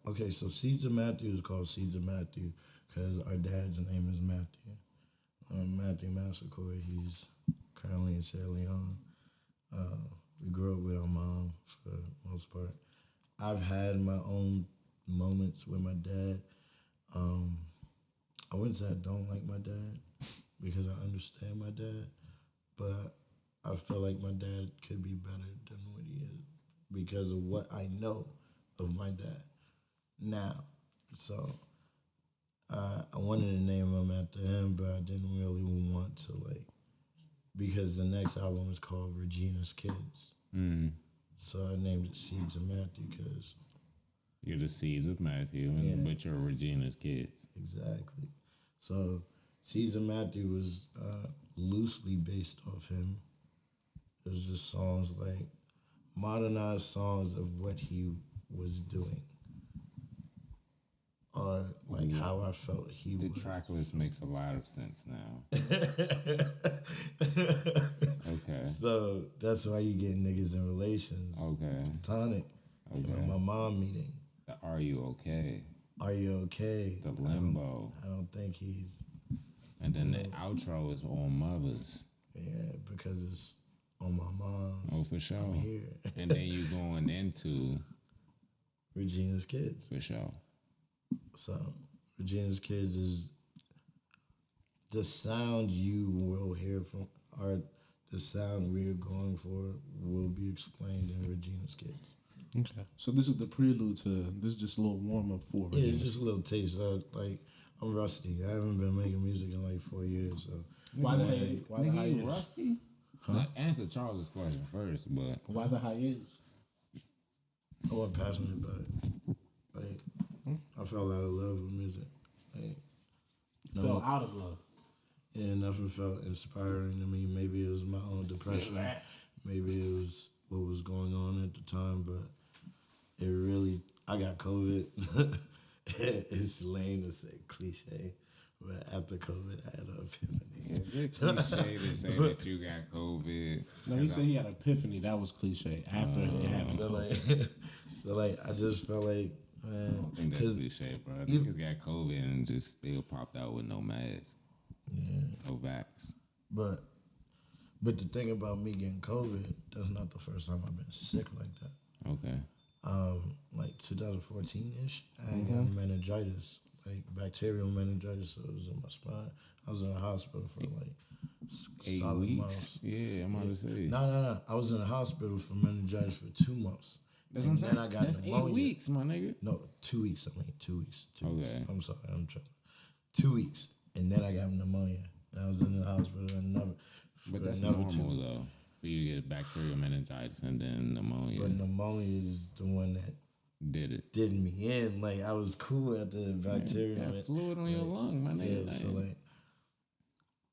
Okay, so Seeds of Matthew is called Seeds of Matthew because our dad's name is Matthew. Matthew Massaquoi, he's currently in Lyon. We grew up with our mom for the most part. I've had my own moments with my dad. I wouldn't say I don't like my dad because I understand my dad, but I feel like my dad could be better than what he is because of what I know of my dad now. So I wanted to name him after him, but I didn't really want to, because the next album is called Regina's Kids. So I named it Seeds of Matthew because... You're the Seeds of Matthew, but you're Regina's kids. Exactly. So Seeds of Matthew was loosely based off him. It was just songs modernized songs of what he was doing. Or how I felt he The would. track list makes a lot of sense now. Okay. So that's why you get niggas in relations. Okay. Tonic. Okay. My mom meeting. The Are You Okay? Are you okay? The Limbo. I don't think he's. And then the outro is on Mothers. Yeah, because it's on my mom's. Oh, for sure. I'm here. And then you going into Regina's Kids. for sure. So Regina's Kids is the sound you will hear from, or the sound we're going for will be explained in Regina's Kids. Okay. So this is the prelude to this is just a little warm up for Yeah, Regina. it's just a little taste. I'm rusty. I haven't been making music in 4 years. So Why the Nigga, you hiatus? rusty? Now, answer Charles's question first, but Why the hiatus? I wasn't passionate about it. I fell out of love with music. Fell out of love. Yeah, nothing felt inspiring to me. Maybe it was my own depression. Maybe it was what was going on at the time, but it really, I got COVID. It's lame to say cliche, but after COVID, I had an epiphany. is it cliche to say that you got COVID? No, he said he had an epiphany. That was cliche. After it happened. So I just felt like, I man, don't think that's cliche, bro. Niggas got COVID and just still popped out with no mask. yeah. No vax. But the thing about me getting COVID, that's not the first time I've been sick like that. Okay. 2014-ish, I got meningitis, bacterial meningitis. So it was in my spine. I was in the hospital for 8 solid weeks. months. Yeah, I'm about to say. No. I was in the hospital for meningitis for 2 months. That's what I'm saying. Then I got That's pneumonia. 8 weeks, my nigga. No, 2 weeks. 2 weeks. 2 weeks. Okay. I'm sorry. I'm tripping. 2 weeks, and then I got pneumonia. And I was in the hospital But that's normal, though, for you to get bacterial meningitis and then pneumonia. But pneumonia is the one that Did it. did me in. I was cool after the bacteria. Got fluid on your lung, my nigga. Yeah, so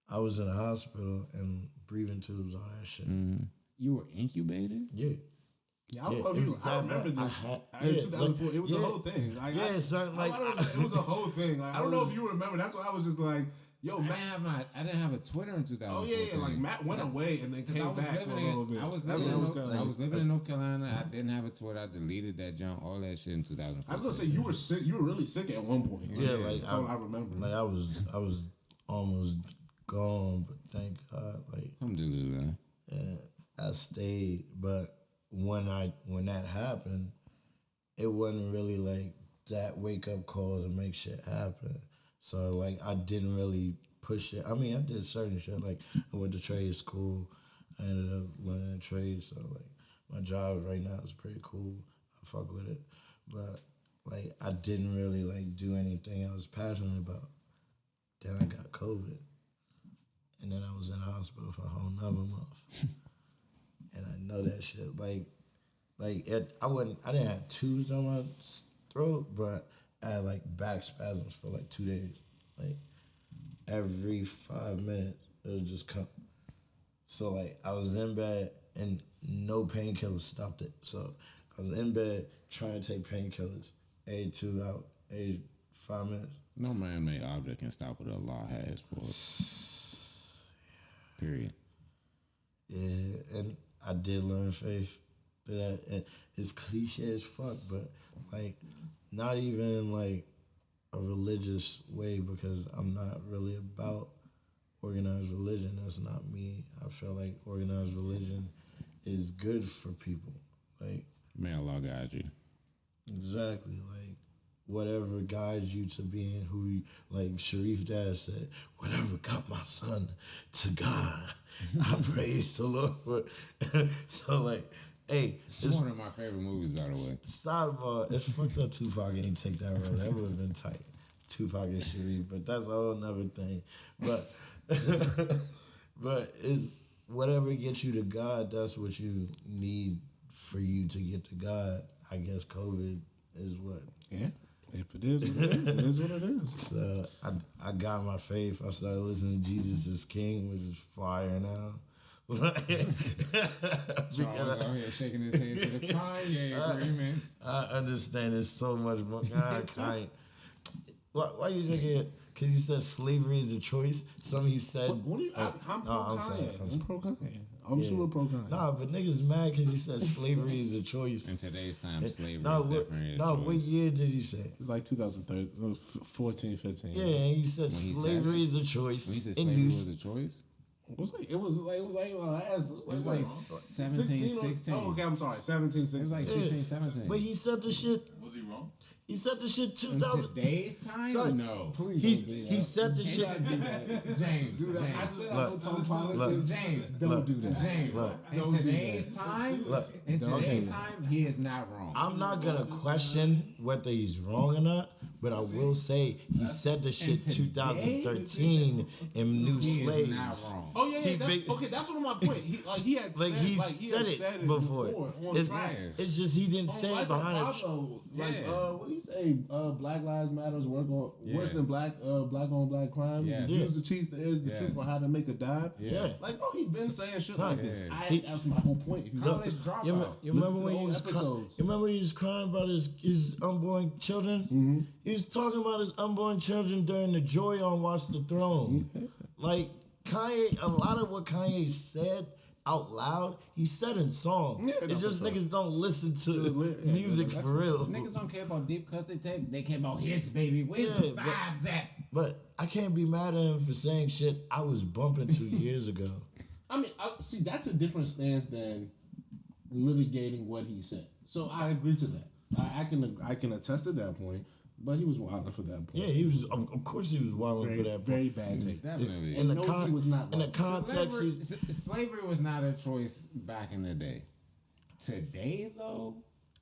I was in the hospital and breathing tubes, all that shit. You were incubated? Yeah. Yeah, I don't know if you. I remember this. In 2004, it was a whole thing. It was a whole thing. I don't know if you remember. That's why I was just like, yo, Matt. I didn't have a Twitter in 2014. Oh yeah. Matt went away and then came back for a little bit. I was living in North Carolina. I didn't have a Twitter. I deleted that junk, all that shit in 2014. I was gonna say you were sick. You were really sick at one point. Yeah, that's all I remember. I was almost gone, but thank God, Alhamdulillah. I stayed. But when that happened, it wasn't really that wake up call to make shit happen. So I didn't really push it. I mean, I did certain shit. I went to trade school. I ended up learning a trade. So my job right now is pretty cool. I fuck with it. But I didn't really do anything I was passionate about. Then I got COVID. And then I was in the hospital for a whole nother month. And I know that shit. I didn't have tubes on my throat, but I had back spasms for 2 days. Every 5 minutes, it would just come. So like I was in bed and no painkillers stopped it. So I was in bed trying to take painkillers. Every 2 hours, every 5 minutes. No man-made object can stop what Allah has for us. Period. Yeah, and I did learn faith to that. And it's cliche as fuck, but like not even in like a religious way because I'm not really about organized religion. That's not me. I feel like organized religion is good for people. Like May Allah guide you. exactly, like whatever guides you to being who you, like Sharif Dad said, whatever got my son to God, I praise the Lord for. So like, hey, It's one of my favorite movies, by the way. sidebar, it's fucked up Tupac ain't take that road. That would have been tight. Tupac and Sharif, but that's a whole nother thing. But but it's whatever gets you to God, that's what you need for you to get to God. I guess COVID is what. Yeah. If it is what it is, it is what it is. So I got my faith. I started listening to Jesus is King, which is fire now. Charles out here shaking his head to the Kanye agreements. I understand there's so much more. God, Kanye. Why you thinking it? Because he said slavery is a choice. Something he said. What do you? I'm pro I'm saying- Kanye. I'm pro Kanye. I'm super pro Kanye. Nah, but niggas mad because he said slavery is a choice. In today's time, slavery No, is definitely a what choice. year did he say? It's like 2013, 14, 15. Yeah, and he said When he said slavery it? is a choice. When he said And slavery you was a choice, It was like it was like it was like 17, 16. Oh, okay, I'm sorry, 17, It 16. was like 16, 17. But he said the shit. Was he wrong? He said the shit In 2000. today's time, Sorry. no. He said the shit. James, I James, said I don't talk politics. look, James, Don't do that. James. In today's time, in today's okay. time, he is not wrong. I'm not gonna question whether he's wrong or not, but I will say he said the shit 2013 in New He is Slaves. not wrong. Oh yeah, He that's, big- okay. That's one of my point. He had Like said, he had said it before. on It's, track. it's just he didn't say it behind it. Like Yeah. what do you say? Black Lives Matters worse Yeah. than black on black crime. Yes. The Jews, the chiefs, the is the Yes. truth for how to make a dime. Yeah. Like bro, he been saying shit like this. Yeah. That's my whole point. If you College listen- dropout. You remember Listen to when the he old was episodes. you remember he was crying about his unborn children? He was talking about his unborn children during the Joy on Watch the Throne. Like Kanye, a lot of what Kanye said out loud, he said in song. Yeah, it's no, just for sure. niggas don't listen to lyric, yeah, music that's for real. Niggas don't care about deep cuts they take. They care about hits, baby. Where's Yeah, the but- vibes at? But I can't be mad at him for saying shit I was bumping 2 years ago. I mean, see, that's a different stance than litigating what he said. So I agree to that. I can attest to that point. But he was wilding for that point. Yeah, he was. Of course, he was wilding very, for that. very bad take. Definitely. In the knows he was not in the right. context, Slavery was not a choice back in the day. Today, though,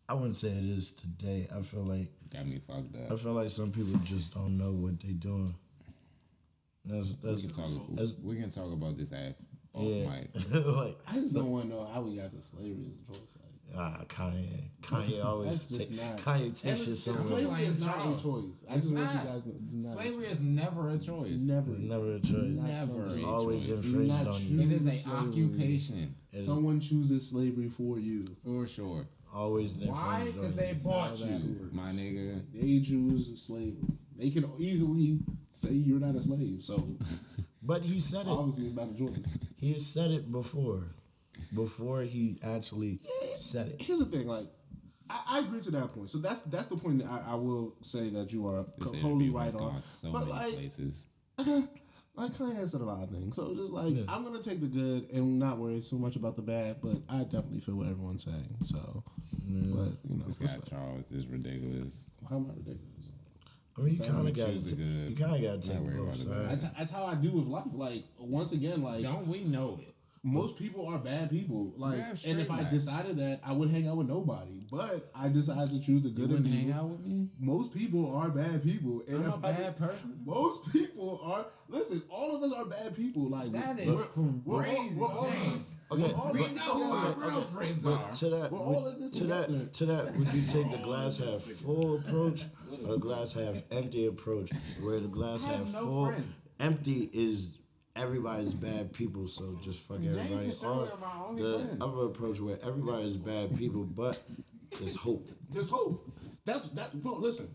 I wouldn't say it is today. I feel like got me fucked up. some people just don't know what they doing. We can talk about this after. Yeah, like I just don't want to know how we got to slavery as a choice. Kanye always That's just take not- Kanye takes shit somewhere. Slavery is not a Charles. choice. I It's just want not. you guys to know it's not. Slavery is never a choice. never. It's never a choice. Never It's a always choice. infringed Not on true. you. It is a Slavery. occupation, Someone chooses slavery for you. for sure. Always Why? infringed Because on they you. bought How that you, works. my nigga. They choose slavery. They can easily say you're not a slave. So But he said it. obviously it's not a choice. He said it before he actually said it. Here's the thing, like I agree to that point. So that's the point that I will say that you are This wholly interview right has on. gone so But many like, places. like Kanye said a lot of things. So just like I'm gonna take the good and not worry too much about the bad. But I definitely feel what everyone's saying. So, but you know, This guy Charles is ridiculous. how am I ridiculous? I mean, you kind of got choose a good- you kind of got to not take worry both about it. sides. That's how I do with life. Like once again, like Don't we know it? most people are bad people. Like, Yeah, and straight if I facts. decided that, I would hang out with nobody. But I decided to choose the good You in wouldn't hang people. out with me? Most people are bad people. And I'm a if I- bad person? Most people are. Listen, all of us are bad people. Like That is we're crazy. all of James. us. Okay, We're all We in know this who our together. real friends But are. to that, We're all in this together. to that, would you take the glass half full approach or the glass half empty approach? Where the glass I have half no full friends. empty is everybody's bad people, so just fuck everybody. Or the other approach where everybody's bad people, but there's hope. There's hope. That's that, bro. Listen,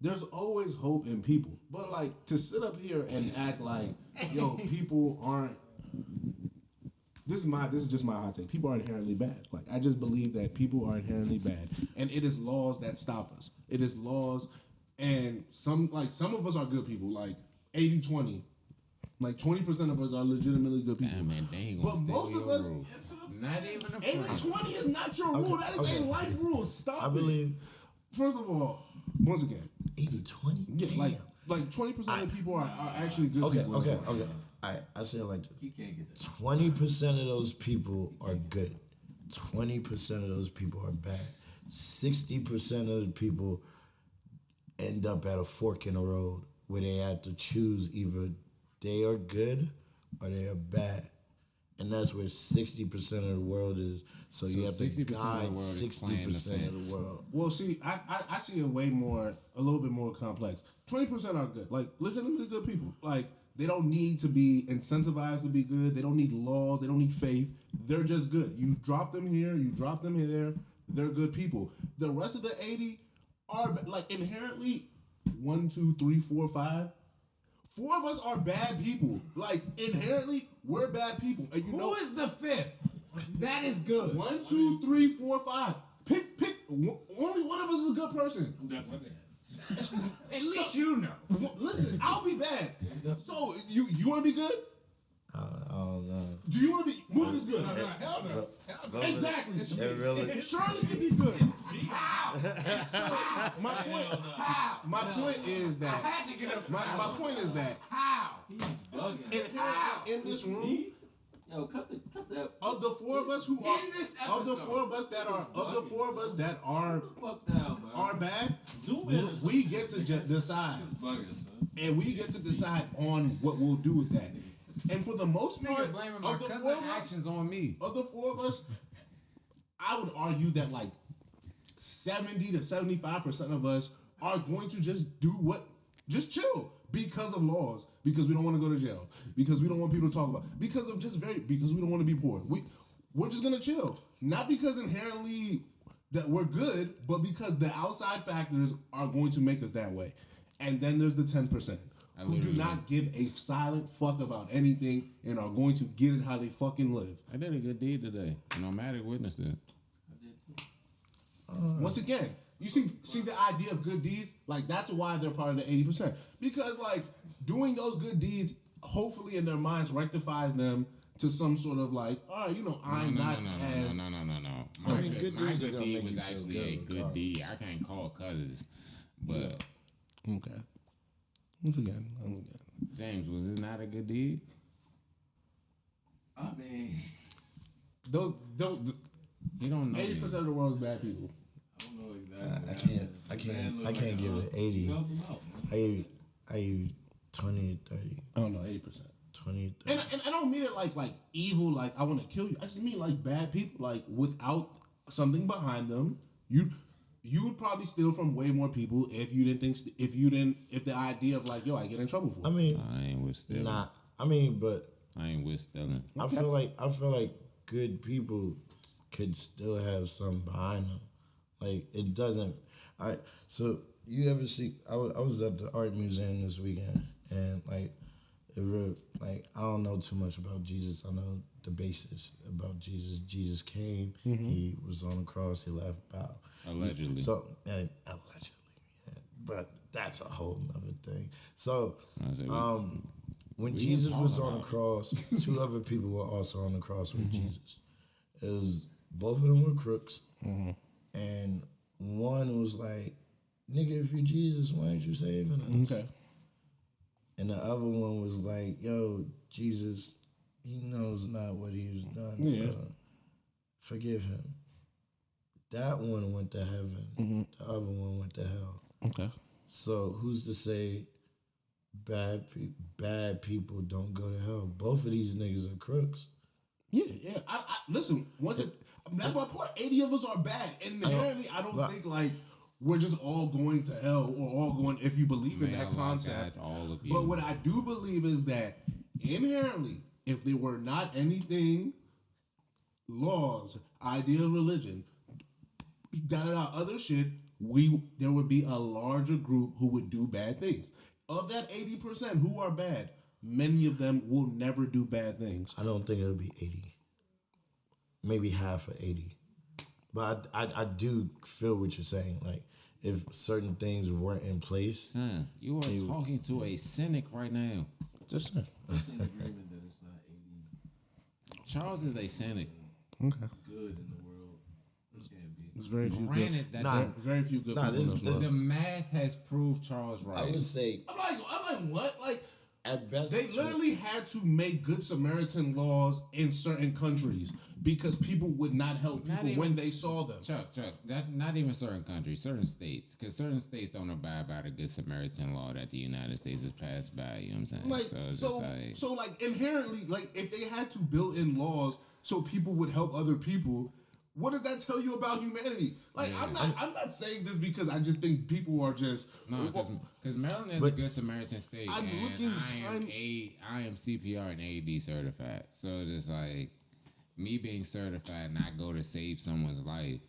there's always hope in people, but like to sit up here and act like, yo, people aren't. This is just my hot take. People are inherently bad. Like I just believe that people are inherently bad, and it is laws that stop us. It is laws, and some of us are good people. Like 80-20. Like 20% of us are legitimately good people. Damn, man, they ain't But gonna most steal of your us, rule. Not even a friend. 80-20 is not your rule. That is a life rule. Stop I it. believe First of all, once again, 80-20. yeah, Damn. like 20% of people are actually good Okay, people. okay. I say it like this. He can't get that. 20% of those people are good. 20% of those people are bad. 60% of the people end up at a fork in the road where they have to choose either they are good or they are bad. And that's where 60% of the world is. So you have to 60% of the guide world is playing the 60% of fence. the world. Well, see, I see it a little bit more complex. 20% are good, like legitimately good people. Like they don't need to be incentivized to be good. They don't need laws. They don't need faith. They're just good. You drop them here. You drop them there. They're good people. The rest of the 80 are like inherently 1, 2, 3, 4, 5. 4 of us are bad people. Like inherently, we're bad people. And you know, Who is the fifth? That is good. 1, 2, 3, 4, 5. Pick. Only one of us is a good person. At least you know. Listen, I'll be bad. So you want to be good? I don't know. Do you want to be? What is good? Hell no. Exactly. It really. Shirley can be good. How? So my point is that my point is that He's bugging. in this room, Yo, cut that. of the 4 of us who are In this of the episode. 4 of us that are Fuck down, bro. are bad, Zoom in. we get to decide. Bugging, son. And we get to decide on what we'll do with that. And for the most part, Nigga blaming my of the 4 cousin of us, actions on me. of the 4 of us, I would argue that like 70 to 75% of us are going to just chill because of laws, because we don't want to go to jail, because we don't want people to talk about, because we don't want to be poor. We're just gonna chill, not because inherently that we're good, but because the outside factors are going to make us that way. And then there's the 10%. Who do not give a silent fuck about anything and are going to get it how they fucking live. I did a good deed today. Nomadic witnessed it. Once again, you see the idea of good deeds, like that's why they're part of the 80%. Because like doing those good deeds, hopefully in their minds rectifies them to some sort of like, all right, I'm not as No. I My mean, good good deeds are deed gonna make was you feel actually good a good regardless. deed. I can't call cousins, but okay. Once again. James, was this not a good deed? I mean, Those You don't know. 80% of the world's bad people. I don't know exactly. I can't give it 80. Help him out, man. I give 20, 30, I don't know, 80%. 20, 30. And I don't mean it like evil, like I want to kill you. I just mean like bad people, like without something behind them. You would probably steal from way more people if the idea of like, yo, I get in trouble for it. I mean, I ain't with stealing. nah. I mean, but I ain't with stealing. I feel like good people could still have something behind them. Like it doesn't. So you ever see? I was at the art museum this weekend, and like I don't know too much about Jesus. I know the basis about Jesus. Jesus came. He was on the cross. He left bow. Allegedly. Allegedly, yeah. But that's a whole nother thing. So I said, when we Jesus didn't was talk on the about cross, 2 other people were also on the cross with Jesus. It was both of them were crooks, and one was like, "Nigga, if you Jesus, why aren't you saving us?" Okay. And the other one was like, "Yo, Jesus, he knows not what he's done, so forgive him." That one went to heaven. The other one went to hell. Okay. So who's to say bad people don't go to hell? Both of these niggas are crooks. Yeah. I listen. That's my point. 80 of us are bad, and inherently, I don't think like we're just all going to hell or all going if you believe in that May Allah concept. guide all of you. But what I do believe is that inherently, if there were not anything, laws, ideas, religion, other shit, there would be a larger group who would do bad things. Of that 80% who are bad, many of them will never do bad things. I don't think it'll be 80. Maybe half of 80. But I do feel what you're saying. Like, if certain things weren't in place. Son, you are talking to a cynic right now. Just saying. I'm in agreement that it's not 80 Charles is a cynic. Okay. good in the world. It can't be. There's very few Granted, good. that Very few good people in this the world. math has proved Charles right. I would say, I'm like, what? Like, at best, they literally had to make Good Samaritan laws in certain countries because people would not help Not people even- when they saw them. Chuck, that's not even certain countries, certain states. Because certain states don't abide by the Good Samaritan law that the United States has passed by, you know what I'm saying? Like, it's just so like inherently, like if they had to build in laws so people would help other people, what does that tell you about humanity? Like, Yeah. I'm not saying this because I just think people are just no, because Maryland is a Good Samaritan state, I'm and looking I am CPR and AED certified. So it's just like me being certified and I go to save someone's life.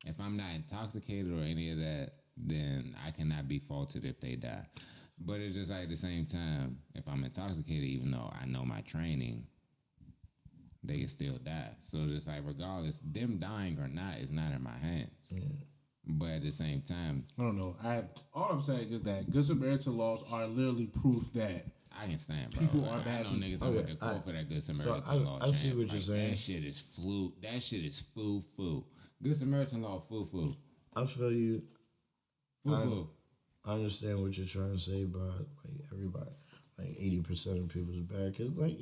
If I'm not intoxicated or any of that, then I cannot be faulted if they die. But it's just like at the same time, if I'm intoxicated, even though I know my training, they can still die. So just like regardless, them dying or not is not in my hands. But at the same time, I don't know. All I'm saying is that Good Samaritan laws are literally proof that I can stand, bro. People are I bad know niggas people. are with the quote for that Good Samaritan I law. see champ. what you're saying. That shit is flu. That shit is foo. Good Samaritan law, foo. I feel you. Foo. I understand what you're trying to say, but like everybody, like 80% of people is bad. Cause like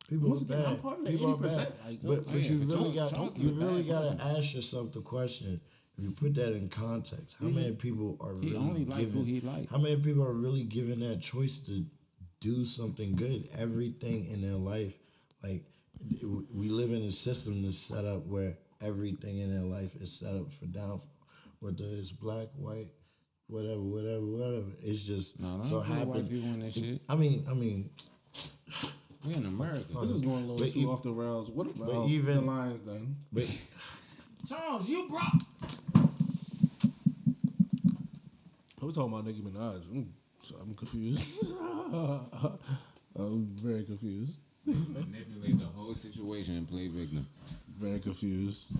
people Once are again, I'm bad. part of the People are 80%. bad. Like, But yeah, you for really Charles- got Charles is you a bad really got person. to ask yourself the question. If you put that in context, how many people are He really only like who giving? he like. How many people are really given that choice to do something good? Everything in their life, like we live in a system that's set up where everything in their life is set up for downfall. Whether it's black, white, whatever. It's just No, so don't put white happened. people in this shit. I mean, We in America. this is going a little But too off the rails. What about but even- the Lions Den? but Charles, you brought. I was talking about Nicki Minaj. I'm confused. I'm very confused. Manipulate the whole situation and play victim. Very confused.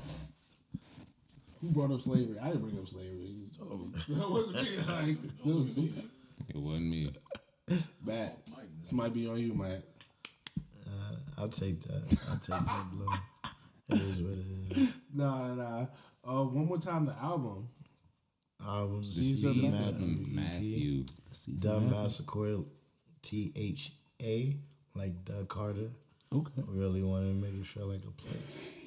Who brought up slavery? I didn't bring up slavery. That wasn't me. Like, it was It wasn't me. Matt. This might be on you, Matt. I'll take that. I'll take that blow. It is what it is. Nah. One more time, the album. Albums. Caesar Matthew. Dumb Massaquoi, THA, like Doug Carter. Okay. Really wanted to make it feel like a place.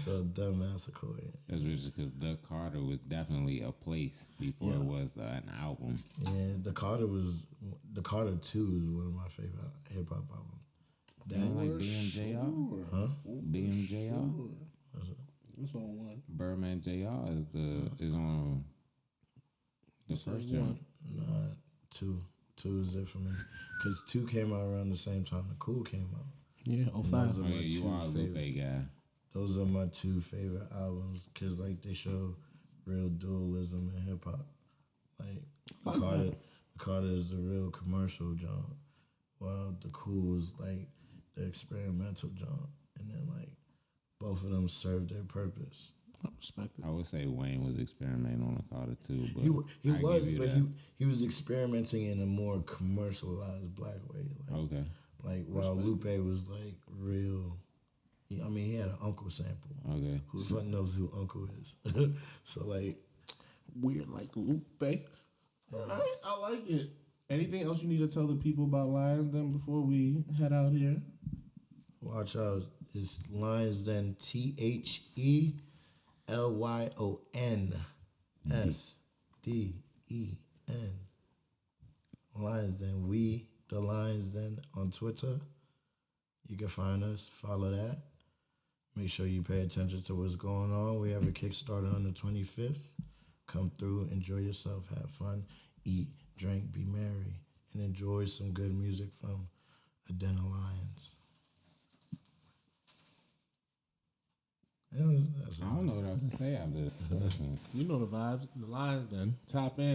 So Dumb Massaquoi. That's just because Doug Carter was definitely a place before it was an album. Yeah, the Carter 2 is one of my favorite hip hop albums. You know, like BMJR? Huh? BMJR? What's on one? Birdman JR is on the first joint. Nah, 2. 2 is it for me. Because 2 came out around the same time the Cool came out. Yeah, Those 05. are Oh my yeah, you 2 are a favorite. Lupe guy. Those are my 2 favorite albums because like they show real dualism in hip hop. Like the Carter is the real commercial genre, while the Cool is like the experimental genre, and then like both of them serve their purpose. I respect it. I would say Wayne was experimenting on the Carter too, but He I was, give you but that. he was experimenting in a more commercialized black way. Like, Okay. like while Lupe was like real. I mean, he had an Uncle sample. Okay. Who the fuck knows who Uncle is? So like. Weird like Lupe. All right, I like it. Anything else you need to tell the people about Lions Den before we head out here? Watch out. It's Lyons Den, THELYONSDEN. Lyons Den. We, the Lyons Den on Twitter. You can find us, follow that. Make sure you pay attention to what's going on. We have a Kickstarter on the 25th. Come through, enjoy yourself, have fun, eat, drink, be merry. and enjoy some good music from a Den of Lions. I don't know what else to say after this. You know the vibes. The Lions Den. Tap in.